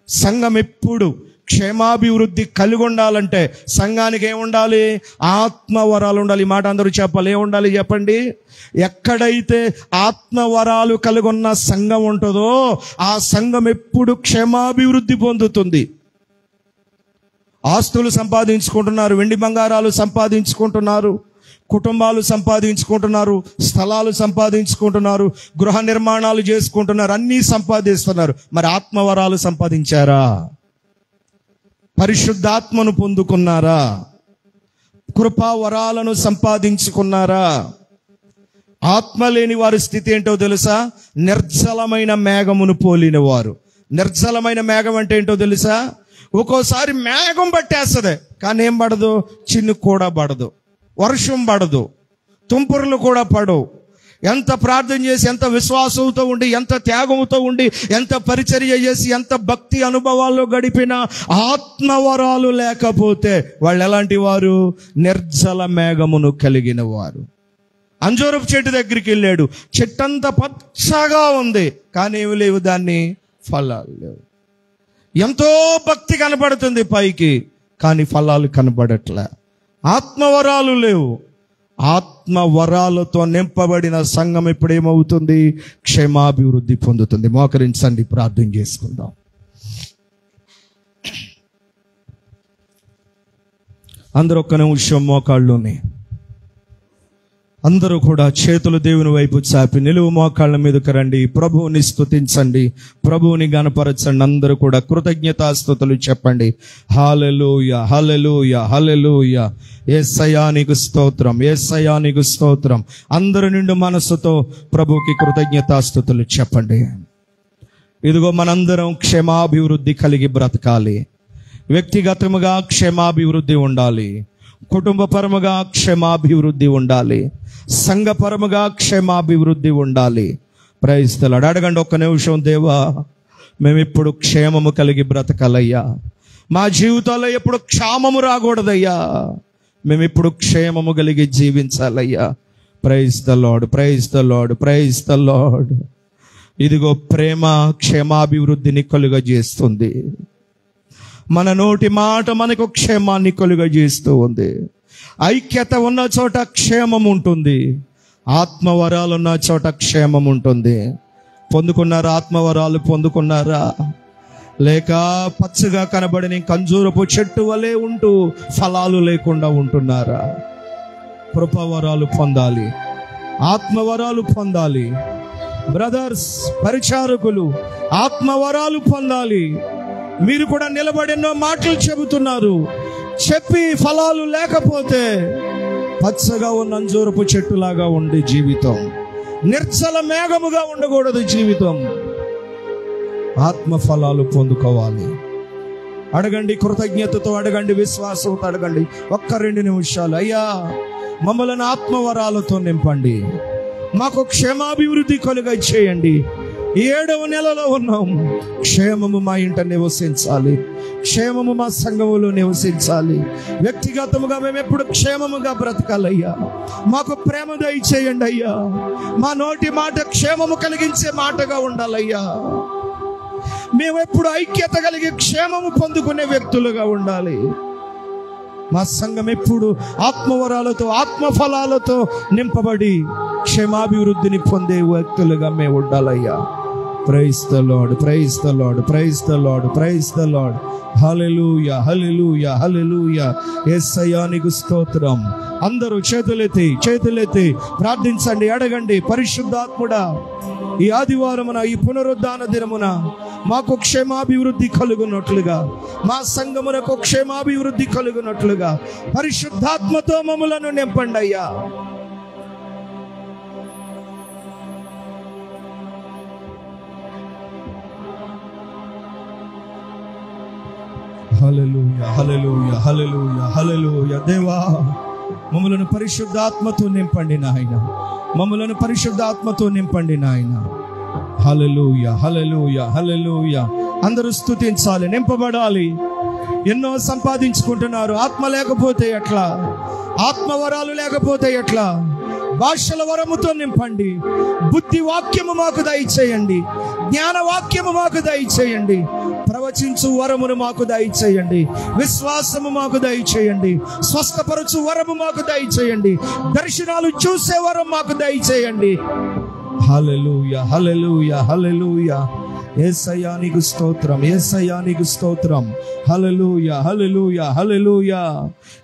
సంఘం ఎప్పుడు క్షేమాభివృద్ధి కలిగి ఉండాలంటే సంఘానికి ఏముండాలి? ఆత్మవరాలు ఉండాలి. ఈ మాట అందరూ చెప్పాలి. ఏముండాలి చెప్పండి? ఎక్కడైతే ఆత్మవరాలు కలిగి ఉన్న సంఘం ఉంటుందో ఆ సంఘం ఎప్పుడు క్షేమాభివృద్ధి పొందుతుంది. ఆస్తులు సంపాదించుకుంటున్నారు, వెండి బంగారాలు సంపాదించుకుంటున్నారు, కుటుంబాలు సంపాదించుకుంటున్నారు, స్థలాలు సంపాదించుకుంటున్నారు, గృహ నిర్మాణాలు చేసుకుంటున్నారు, అన్నీ సంపాదిస్తున్నారు. మరి ఆత్మవరాలు సంపాదించారా? పరిశుద్ధాత్మను పొందుకున్నారా? కృపావరాలను సంపాదించుకున్నారా? ఆత్మ లేని వారి స్థితి ఏంటో తెలుసా? నిర్జలమైన మేఘమును పోలిన వారు. నిర్జలమైన మేఘం అంటే ఏంటో తెలుసా? ఒక్కోసారి మేఘం పట్టేస్తుంది, కానీ ఏం పడదు, చిన్ను కూడా పడదు, వర్షం పడదు, తుంపరులు కూడా పడవు. ఎంత ప్రార్థన చేసి, ఎంత విశ్వాసంతో ఉండి, ఎంత త్యాగంతో ఉండి, ఎంత పరిచర్య చేసి, ఎంత భక్తి అనుభవాల్లో గడిపిన ఆత్మవరాలు లేకపోతే వాళ్ళు ఎలాంటి వారు? నిర్జల మేఘమును కలిగిన వారు. అంజూరపు చెట్టు దగ్గరికి వెళ్ళాడు, చెట్టంతా పచ్చగా ఉంది, కానీ ఏమి లేవు, దాన్ని ఫలాలు లేవు. ఎంతో భక్తి కనబడుతుంది పైకి, కానీ ఫలాలు కనబడట్లే. ఆత్మవరాలు లేవు. ఆత్మవరాలతో నింపబడిన సంఘం ఇప్పుడు ఏమవుతుంది? క్షేమాభివృద్ధి పొందుతుంది. మోకరించండి, ప్రార్థన చేసుకుందాం. అందరూ ఒక్క నిమిషం మోకాళ్ళుని, అందరూ కూడా చేతులు దేవుని వైపు చాపి నిలువు మోకాళ్ళ మీదకి రండి. ప్రభువుని స్తుతించండి, ప్రభువుని గణపరచండి. అందరూ కూడా కృతజ్ఞతాస్తుతులు చెప్పండి. హల్లెలూయా, హల్లెలూయా, హల్లెలూయా. యేసయ్యా నీకు స్తోత్రం, యేసయ్యా నీకు స్తోత్రం. అందరూ నిండు మనస్సుతో ప్రభువుకి కృతజ్ఞతాస్తుతులు చెప్పండి. ఇదిగో మనందరం క్షేమాభివృద్ధి కలిగి బ్రతకాలి. వ్యక్తిగతముగా క్షేమాభివృద్ధి ఉండాలి, కుటుంబపరముగా క్షేమాభివృద్ధి ఉండాలి, సంఘపరముగా క్షేమాభివృద్ధి ఉండాలి. Praise the Lord. అడగండి ఒక్క నిమిషం, దేవా మేము ఇప్పుడు క్షేమము కలిగి బ్రతకాలయ్యా. మా జీవితాల్లో ఎప్పుడు క్షామము రాకూడదయ్యా. మేము ఇప్పుడు క్షేమము కలిగి జీవించాలయ్యా. Praise the Lord, praise the Lord, praise the Lord. ఇదిగో ప్రేమ క్షేమాభివృద్ధిని కలుగజేస్తుంది. మన నోటి మాట మనకు క్షేమాన్ని కలుగజేస్తూ ఉంది. ఐక్యత ఉన్న చోట క్షేమం ఉంటుంది, ఆత్మవరాలు ఉన్న చోట క్షేమం ఉంటుంది. పొందుకున్నారా? ఆత్మవరాలు పొందుకున్నారా? లేక పచ్చగా కనబడిన కంజూరపు చెట్టు వలె ఉంటూ ఫలాలు లేకుండా ఉంటున్నారా? కృపావరాలు పొందాలి, ఆత్మవరాలు పొందాలి. బ్రదర్స్, పరిచారకులు, ఆత్మవరాలు పొందాలి. మీరు కూడా నిలబడి ఎన్నో మాటలు చెబుతున్నారు, చెప్పి ఫలాలు లేకపోతే పచ్చగా ఉన్న అంజూరపు చెట్టులాగా ఉండే జీవితం, నిర్జల మేఘముగా ఉండకూడదు జీవితం. ఆత్మ ఫలాలు పొందుకోవాలి. అడగండి, కృతజ్ఞతతో అడగండి, విశ్వాసంతో అడగండి. ఒక్క 2 నిమిషాలు. అయ్యా మమ్మల్ని ఆత్మవరాలతో నింపండి, మాకు క్షేమాభివృద్ధి కలుగ చేయండి. 7వ నెలలో ఉన్నాం. క్షేమము మా ఇంట నివసించాలి, క్షేమము మా సంఘములో నివసించాలి. వ్యక్తిగతముగా మేము ఎప్పుడు క్షేమముగా బ్రతకాలయ్యా. మాకు ప్రేమ దయచేయండి అయ్యా. మా నోటి మాట క్షేమము కలిగించే మాటగా ఉండాలయ్యా. మేము ఎప్పుడు ఐక్యత కలిగి క్షేమము పొందుకునే వ్యక్తులుగా ఉండాలి. మా సంఘం ఎప్పుడు ఆత్మవరాలతో, ఆత్మఫలాలతో నింపబడి క్షేమాభివృద్ధిని పొందే వ్యక్తులుగా మేము ఉండాలయ్యా. Praise the Lord, praise the Lord, praise the Lord, praise the Lord. హల్లెలూయా, హల్లెలూయా, హల్లెలూయా. యేసయ్యా నీకు స్తోత్రం. అందరూ చేతులెత్తి ప్రార్థించండి, అడగండి. పరిశుద్ధాత్ముడా, ఈ ఆదివారమున, ఈ పునరుద్ధాన దినమున మాకు క్షేమాభివృద్ధి కలుగునట్లుగా, మా సంఘమునకు క్షేమాభివృద్ధి కలుగునట్లుగా పరిశుద్ధాత్మతో మమ్ములను నింపండి అయ్యా. హల్లెలూయా, హల్లెలూయా, హల్లెలూయా, హల్లెలూయా. దేవా మమ్మలను పరిశుద్ధాత్మతో నింపండి నాయన, మమ్మలను పరిశుద్ధాత్మతో నింపండి నాయన. హల్లెలూయా, హల్లెలూయా, హల్లెలూయా. అందరూ స్తుతించాలి, నింపబడాలి. ఎన్నో సంపాదించుకుంటున్నారు, ఆత్మ లేకపోతే ఎట్లా? ఆత్మవరాలు లేకపోతే ఎట్లా? భాషల వరముతో నింపండి. బుద్ధి వాక్యము మాకు దయచేయండి, జ్ఞాన వాక్యము మాకు దయచేయండి. ప్రవచించు వరమును మాకు దయచేయండి, విశ్వాసము మాకు దయచేయండి, స్వస్థపరచు వరము మాకు దయచేయండి, దర్శనాలు చూసే వరం మాకు దయచేయండి. హల్లెలూయా, హల్లెలూయా, హల్లెలూయా. యేసయ్యా నీకు స్తోత్రం, యేసయ్యా నీకు స్తోత్రం. హల్లెలూయా, హల్లెలూయా, హల్లెలూయా.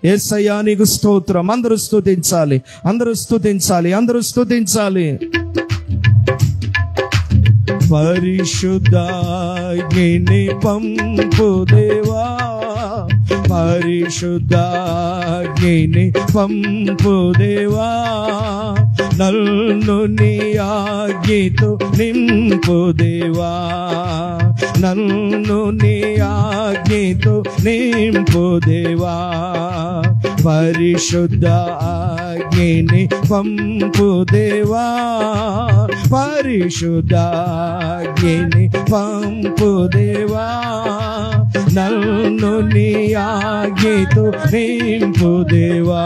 యేసయ్యా నీకు స్తోత్రం. అందరూ స్తుతించాలి, అందరూ స్తుతించాలి, అందరూ స్తుతించాలి. పరిశుద్ధాగ్ని పంపు దేవా, పరిశుద్ధాగ్ని పంపు దేవా, నన్ను నీ ఆజ్ఞతో నింపు దేవా, నన్ను నీ ఆజ్ఞతో నింపు దేవా. పరిశుద్ధ అగ్ని పంపు దేవా, పరిశుద్ధ అగ్ని పంపు దేవా, నన్ను నీ ఆజ్ఞతో నింపు దేవా,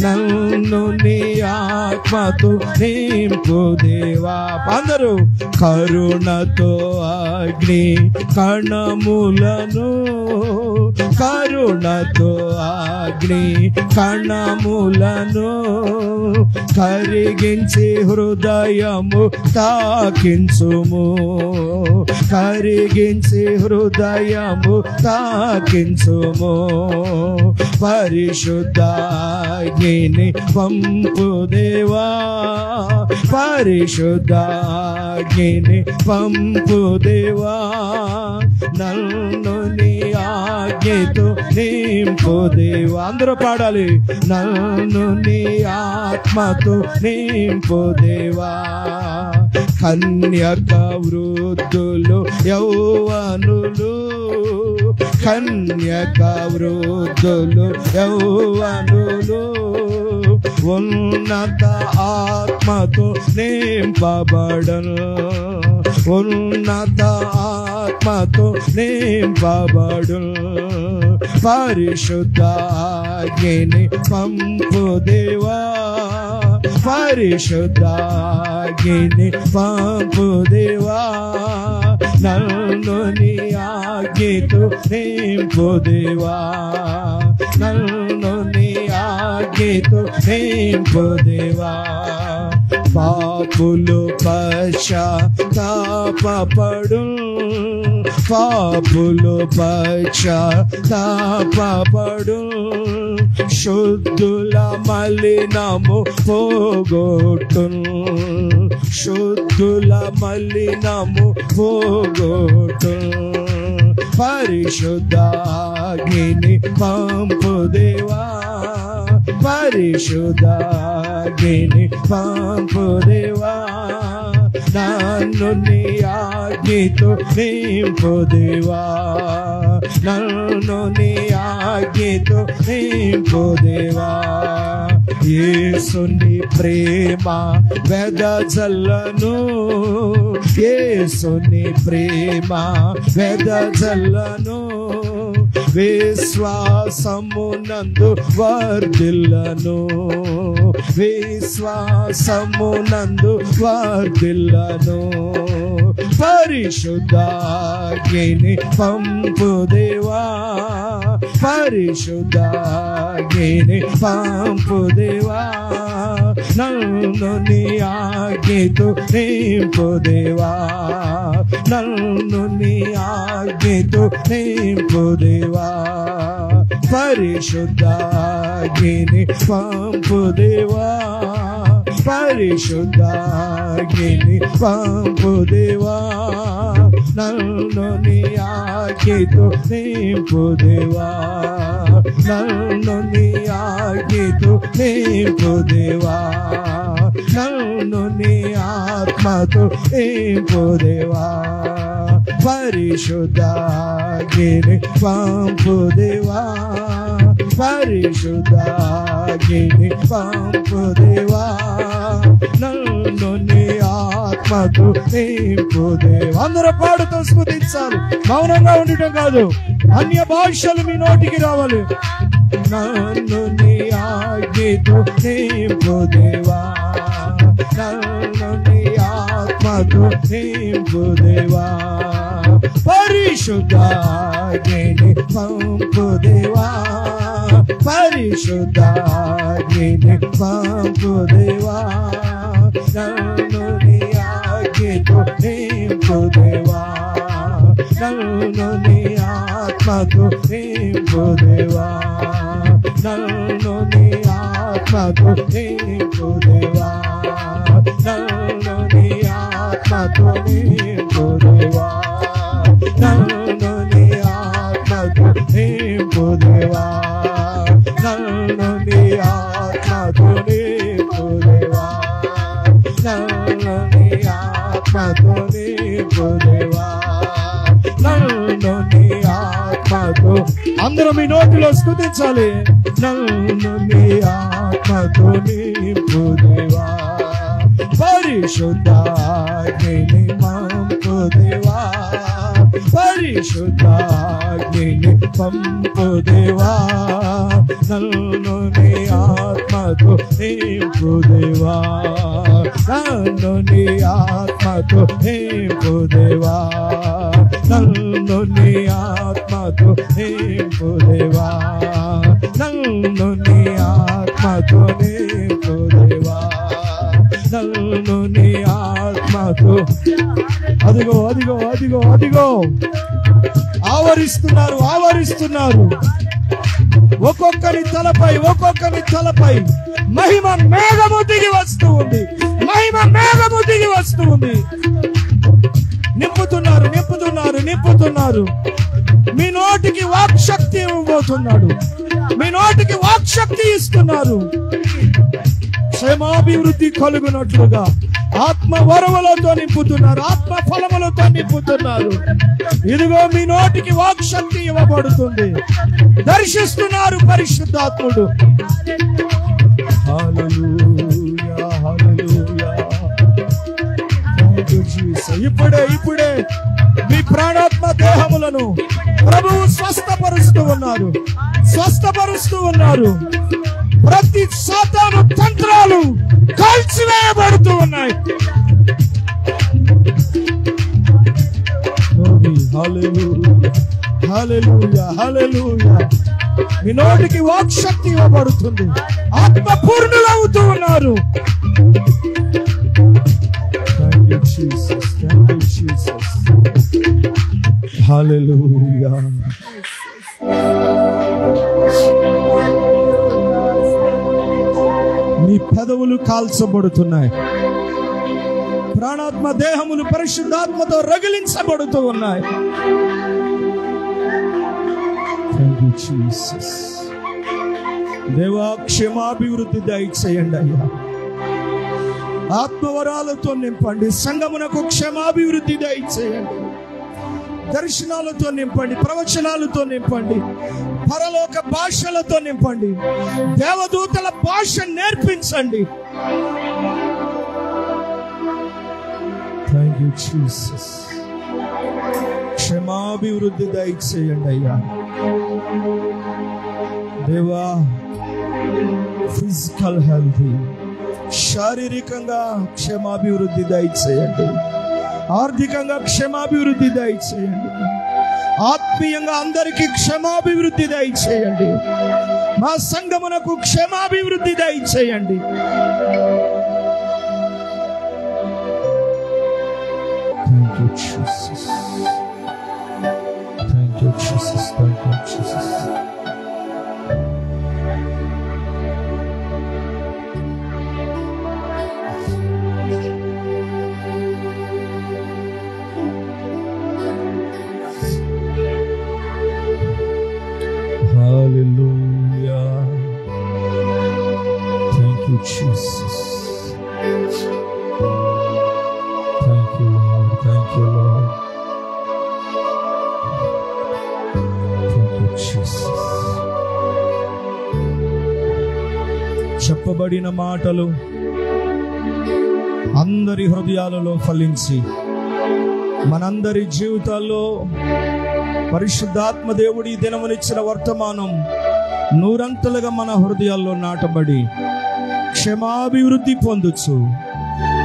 నన్ను నీ ఆత్మతో నింపు దేవా. అందరూ కరుణతో అగ్ని కణములను, కరుణతో అగ్ని కణములను కరిగించి హృదయము తాకించుము, కరిగించి హృదయము తాకించుము. పరిశుద్ధాగ్ని పంపు దేవా, పరిశుద్ధాగ్ని పంపు దేవా, నన్ను నీ ఆజ్ఞతో నింపు దేవా. అందరూ పాడాలి. నన్ను నీ ఆత్మతో నింపు దేవా. కన్యక వృద్ధులు యౌవనులు, కన్యక వృద్ధులు యౌవనులు ఉన్నత ఆత్మతో నింపబడను, ఉన్నత ఆత్మతో నింపబడును. పరిశుద్ధాగ్ని పంపు దేవా, పరిశుద్ధాగ్ని పంపు దేవా, నన్ను నీ ఆజ్ఞతో నింపు దేవా, నన్ను నీ ఆజ్ఞతో నింపు దేవా. పాపులు పశ్చాత్తాపపడు, పాపులు పశ్చాత్తాపపడు, శుద్ధుల మలినము పోగొట్టును, శుద్ధుల మలినము పోగొట్టును. పరిశుద్ధాగ్ని పంపు దేవా, పరిశుద్ధాగ్ని పంపు దేవా, నన్ను నీ ఆజ్ఞతో నింపు దేవా, నన్ను నీ ఆజ్ఞతో నింపు దేవా. యేసుని ప్రేమ వెదజల్లను, యేసుని ప్రేమ వెదజల్లను, విశ్వాసమునందు వర్ధిల్లను, విశ్వాసమునందు వర్ధిల్లను. పరిశుద్ధాగ్ని పంపు దేవా, పరిశుద్ధాగ్ని పంపు దేవా, నన్ను నీ ఆజ్ఞతో నింపు దేవా, నన్ను నీ ఆజ్ఞతో నింపు దేవా. పరిశుద్ధాగ్ని పంపు దేవా, పరిశుద్ధాగ్ని పంపు దేవా, నన్ను నీ ఆజ్ఞతో నింపు దేవా, నన్ను నీ ఆజ్ఞతో నింపు దేవా, నన్ను నీ ఆత్మతో నింపు దేవా. పరిశుద్ధాగ్ని పంపు దేవా, పరిశుద్ధాగ్ని పంపు దేవా, నన్ను నీ ఆత్మతో నింపు దేవా. అందరూ పాడుతూ స్తుతించాలి, మౌనంగా ఉండటం కాదు, అన్య భాషలు మీ నోటికి రావాలి. నన్ను నీ ఆజ్ఞతో నింపు దేవా, నన్ను నీ ఆత్మతో నింపు దేవా. పరిశుద్ధాగ్ని పంపు దేవా, పరిశుద్ధాగ్ని పంపు దేవా, నన్ను నీ ఆజ్ఞతో ఆత్మతో నింపు దేవా, నన్ను నీ ఆత్మతో నింపు దేవా, నన్ను నీ ఆత్మతో నింపు దేవా, నన్ను నీ ఆత్మతో నింపు దేవా, నన్ను నీ ఆత్మతో నింపు దేవా, నన్ను నీ ఆత్మతో నింపు దేవా, నన్ను నీ ఆత్మతో నింపు దేవా, నన్ను నీ ఆత్మతో. అందరూ మీ నోటిలో స్తుతించాలి. నన్ను నీ ఆత్మతో నింపు దేవా, పరిశుద్ధాగ్నిని పంపు దేవా, పరిశుద్ధాగ్నిని పంపు దేవా, నన్ను నీ ఆత్మతో నింపు దేవా, నన్ను నీ ఆత్మతో నింపు దేవా, నన్ను నీ ఆత్మతో నింపు దేవా, నన్ను నీ ఆత్మతో నింపు దేవా, నన్ను నీ ఆత్మతో. అదిగో అదిగో అదిగో అదిగో ఆవరిస్తున్నారు, ఆవరిస్తున్నారు. ఒక్కొక్కరి తలపై మహిమ మేఘము దిగి వస్తూ ఉంది, మహిమ మేఘము దిగి వస్తూ ఉంది. నింపుతున్నారు నింపుతున్నారు నింపుతున్నారు. మీ నోటికి వాక్శక్తి ఇవ్వబోతున్నాడు, మీ నోటికి వాక్శక్తి ఇస్తున్నారు. క్షేమాభివృద్ధి కలుగునట్లుగా ఆత్మ వరములతో నింపుతున్నారు, ఆత్మ ఫలములతో నింపుతున్నారు. ఇదిగో మీ నోటికి వాక్శక్తి ఇవ్వబడుతుంది. దర్శిస్తున్నారు పరిశుద్ధాత్ముడు. హల్లెలూయా హల్లెలూయా. ఇప్పుడే ఇప్పుడే మీ ప్రాణాత్మ దేహములను ప్రభువు స్వస్థపరుస్తూ ఉన్నారు, స్వస్థపరుస్తూ ఉన్నారు. ప్రతి సాతాను తంత్రాలు కాల్చివేయబడుతూ ఉన్నాయి. హల్లెలూయా హల్లెలూయా హల్లెలూయా. మీ నోటికి వాక్శక్తి ఇవ్వబడుతుంది, ఆత్మ పూర్ణులవుతూ ఉన్నారు. Thank you, Jesus. Thank you, Jesus. Hallelujah. మీ పెదవులు కాల్చబడుతున్నాయి, ప్రాణాత్మ దేహములు పరిశుద్ధాత్మతో రగిలించబడుతూ ఉన్నాయి. Thank you, Jesus. దేవా క్షేమాభివృద్ధి దయచేయండి అయ్యా. ఆత్మవరాలతో నింపండి, సంగమునకు క్షేమాభివృద్ధి దయచేయండి. దర్శనాలతో నింపండి, ప్రవచనాలతో నింపండి, పరలోక భాషలతో నింపండి, దేవదూతల భాష నేర్పించండి. Thank you Jesus. క్షేమాభివృద్ధి దయచేయండి అయ్యా. దేవా ఫిజికల్ హెల్త్, శారీరకంగా క్షేమాభివృద్ధి దయచేయండి, ఆర్థికంగా క్షేమాభివృద్ధి దయచేయండి, ఆత్మీయంగా అందరికీ క్షేమాభివృద్ధి దయచేయండి. మా సంఘమునకు క్షేమాభివృద్ధి దయచేయండి. Thank you, Jesus. Thank you, Jesus. Thank you, Jesus. Hallelujah. Thank you, Jesus. Thank you, Lord. Thank you, Lord. Thank you, Jesus. చెప్పబడిన మాటలు అందరి హృదయాలలో ఫలించి మనందరి జీవితాల్లో పరిశుద్ధాత్మ దేవుడి దినమునిచ్చిన వర్తమానం నూరంతలుగా మన హృదయాల్లో నాటబడి క్షేమాభివృద్ధి పొందొచ్చు.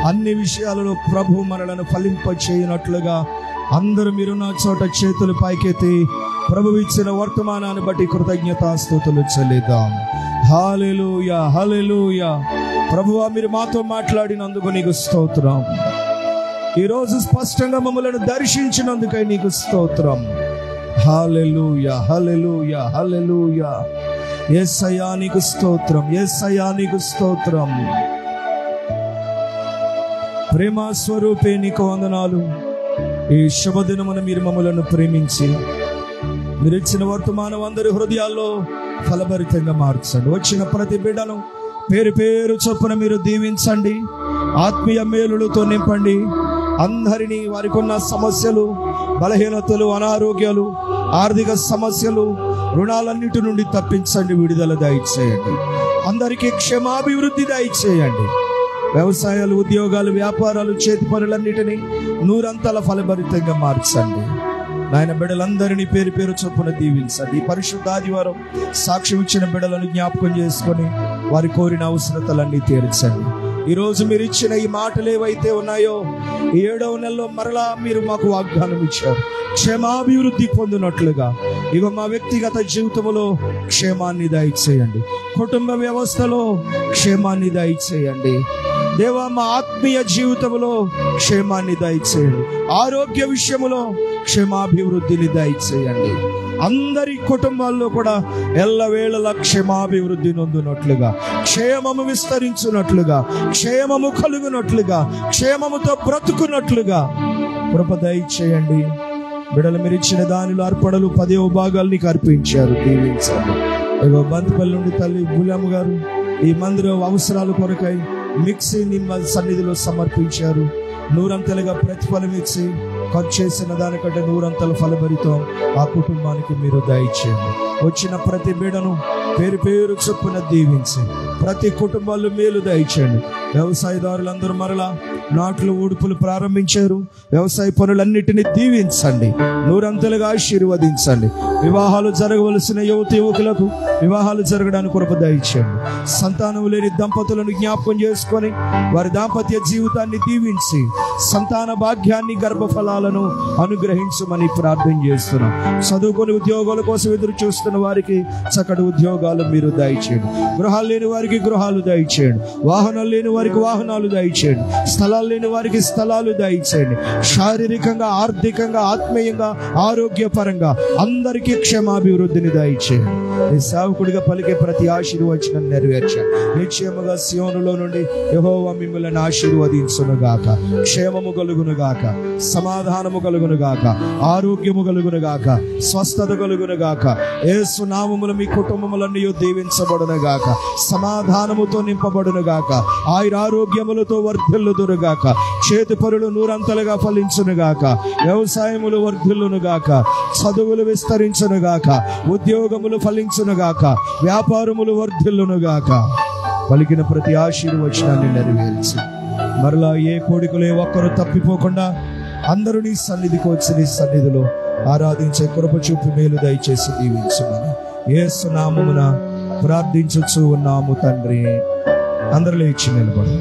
అన్ని విషయాలలో ప్రభు మనలను ఫలింప చేయనట్లుగా అందరూ మీరున్న చోట చేతులు పైకెత్తి ప్రభు ఇచ్చిన వర్తమానాన్ని బట్టి కృతజ్ఞతాస్తుతులు చెల్లిద్దాం. హల్లెలూయా హల్లెలూయా. ప్రభువా, మీరు మాతో మాట్లాడినందుకు నీకు స్తోత్రం. ఈరోజు స్పష్టంగా మమ్మల్ని దర్శించినందుకై నీకు స్తోత్రం. హల్లెలూయా, హల్లెలూయా, హల్లెలూయా. యేసయ్యా నీకు స్తోత్రం, యేసయ్యా నీకు స్తోత్రం. ప్రేమ స్వరూపే నీకు వందనాలు. ఈ శుభదినమున మీరు మమ్మలను ప్రేమించి మీరు ఇచ్చిన వర్తమానం అందరి హృదయాల్లో ఫలభరితంగా మార్చండి. వచ్చిన ప్రతి బిడ్డను పేరు పేరు చొప్పున మీరు దీవించండి, ఆత్మీయ మేలులతో నింపండి. అందరినీ వారికి ఉన్న సమస్యలు, బలహీనతలు, అనారోగ్యాలు, ఆర్థిక సమస్యలు, రుణాలన్నిటి నుండి తప్పించండి, విడుదల దయచేయండి. అందరికీ క్షేమాభివృద్ధి దయచేయండి. వ్యవసాయాలు, ఉద్యోగాలు, వ్యాపారాలు, చేతి పనులన్నిటినీ నూరంతల ఫలభరితంగా మార్చండి. నాయన బిడ్డలందరినీ పేరు పేరు చొప్పున దీవించండి. ఈ పరిశుద్ధ ఆదివారం సాక్ష్యం ఇచ్చిన బిడ్డలను జ్ఞాపకం చేసుకొని వారి కోరిన అవసరతలన్నీ తీర్చండి. ఈరోజు మీరు ఇచ్చిన ఈ మాటలు ఏవైతే ఉన్నాయో, 7వ నెలలో మరలా మీరు మాకు వాగ్దానం ఇచ్చారు, క్షేమాభివృద్ధి పొందినట్లుగా. ఇక మా వ్యక్తిగత జీవితంలో క్షేమాన్ని దయచేయండి, కుటుంబ వ్యవస్థలో క్షేమాన్ని దయచేయండి దేవా. మా ఆత్మీయ జీవితంలో క్షేమాన్ని దయచేయండి, ఆరోగ్య విషయంలో క్షేమాభివృద్ధిని దయచేయండి. అందరి కుటుంబాల్లో కూడా ఎల్లవేళలా క్షేమాభివృద్ధి నొందునట్లుగా, క్షేమము విస్తరించున్నట్లుగా, క్షేమము కలుగునట్లుగా, క్షేమముతో బ్రతుకున్నట్లుగా కృప దయచేయండి. బిడ్డలు మీరు ఇచ్చిన దానిలో అర్పణలు 10వ భాగాలు నీకు అర్పించారు, దీవించండి. ఇగో బంతిపల్లి నుండి తల్లి బులమ్మ గారు ఈ మందిర అవసరాల కొరకై మిక్సీని సన్నిధిలో సమర్పించారు. నూరంతలుగా ప్రతిఫలం ఇచ్చి ఖర్చు చేసిన దానికంటే నూరంతల ఫలభరితం ఆ కుటుంబానికి మీరు దయచేయండి. వచ్చిన ప్రతి బిడ్డను పేరు పేరు చొప్పున దీవించి ప్రతి కుటుంబాల్లో మేలు దయచేయండి. వ్యవసాయదారులందరూ మరలా నాట్లు ఊడుపులు ప్రారంభించారు. వ్యవసాయ పనులన్నిటినీ దీవించండి, నూరంతలుగా ఆశీర్వదించండి. వివాహాలు జరగవలసిన యువకులకు వివాహాలు జరగడానికి కృప దయచేయండి. సంతానం లేని దంపతులను జ్ఞాపకం చేసుకొని వారి దాంపత్య జీవితాన్ని దీవించి సంతాన భాగ్యాన్ని, గర్భఫలాలను అనుగ్రహించమని ప్రార్థన చేస్తున్నాం. చదువుకొని ఉద్యోగాల కోసం ఎదురు చూస్తున్న వారికి చక్కటి ఉద్యోగాలు మీరు దయచేయండి. గృహాలు లేని వారికి గృహాలు దయచేయండి. వాహనాలు లేని వారికి వాహనాలు దయచేయండి. స్థలాలు లేని వారికి స్థలాలు దయచేయండి. శారీరకంగా, ఆర్థికంగా, ఆత్మీయంగా, ఆరోగ్యపరంగా అందరికీ క్షేమాభివృద్ధిని దయచేయండి. ఈ సేవకుడిగా పలికే ప్రతి ఆశీర్వచనం నెరవేర్చండి. నిశ్చయముగా సియోనులో నుండి యెహోవా మిమ్మల్ని ఆశీర్వదించునుగాక. క్షేమము కలుగునుగాక, సమాధానము కలుగునుగాక, ఆరోగ్యము కలుగునుగాక, స్వస్థత కలుగునుగాక. యేసు నామములో మీ కుటుంబములన్నీ దీవించబడునుగాక, సమాధానముతో నింపబడునుగాక, ఆయురారోగ్యములతో వర్ధిల్లుదురుగాక, చేతి పనులు నూరంతలుగా ఫలించునుగాక, వ్యవసాయములు వర్ధిల్లునుగాక, చదువులు విస్తరించునుగాక, ఉద్యోగములు ఫలించునుగాక, వ్యాపారములు వర్ధిల్లునుగాక. పలికిన ప్రతి ఆశీర్వచనాన్ని నెరవేర్చి మరలా ఏ కోడికలు ఒక్కరు తప్పిపోకుండా అందరూ నీ సన్నిధికి వచ్చి నీ సన్నిధిలో ఆరాధించే కృప చూపి మేలు దయచేసి దీవించమని యేసు నామమున ప్రార్థించుచు ఉన్నాము తండ్రి. అందరూ లేచి నిలబడు.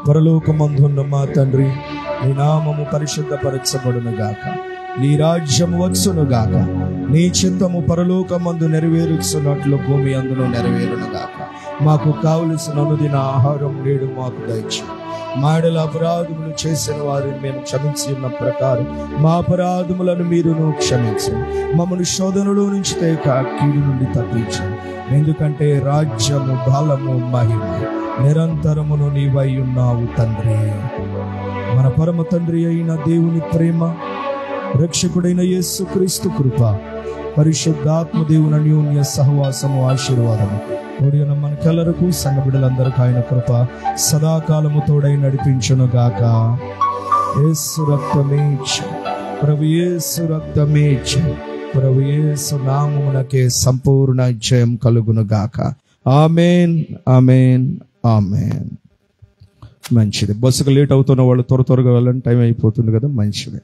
పరలోకమందున్న మా తండ్రి, నీ నామము పరిశుద్ధపరచబడును గాక, నీ రాజ్యము వచ్చును గాక, నీ చిత్తము పరలోకమందు నెరవేరుచున్నట్లు భూమి అందులో నెరవేరును గాక. మాకు కావలసిన అనుదిన ఆహారం నేడు మాకు దయచేయండి. మాడల అపరాధములు చేసిన వారిని మేము క్షమించి ఉన్న ప్రకారం మా అపరాధములను మీరును క్షమించండి. మమ్మల్ని శోధనలో నుంచి కీడు నుండి తప్పించండి. ఎందుకంటే రాజ్యము, బలము, మహిమ నిరంతరమును నీవై ఉన్నావు తండ్రి. మన పరమ తండ్రి అయిన దేవుని ప్రేమ, రక్షకుడైన యేసుక్రీస్తు కృప, పరిశుద్ధాత్మ దేవుని అన్యోన్య సహవాసము, ఆశీర్వాదము తోడిన మనకెల్లరకు, సంఘ బిడ్డలందరికీ ఆయన కృప సదాకాలము తోడై నడిపించును గాక. యేసు రక్తమే ప్రభు, యేసు రక్తమే ప్రభు, యేసు నామమునకే సంపూర్ణ జయం కలుగును గాక. ఆమేన్, ఆమేన్, ఆమేన్. మంచిది. బస్సుకు లేట్ అవుతున్న వాళ్ళు త్వరగా వెళ్ళండి, టైం అయిపోతుంది కదా. మంచిది.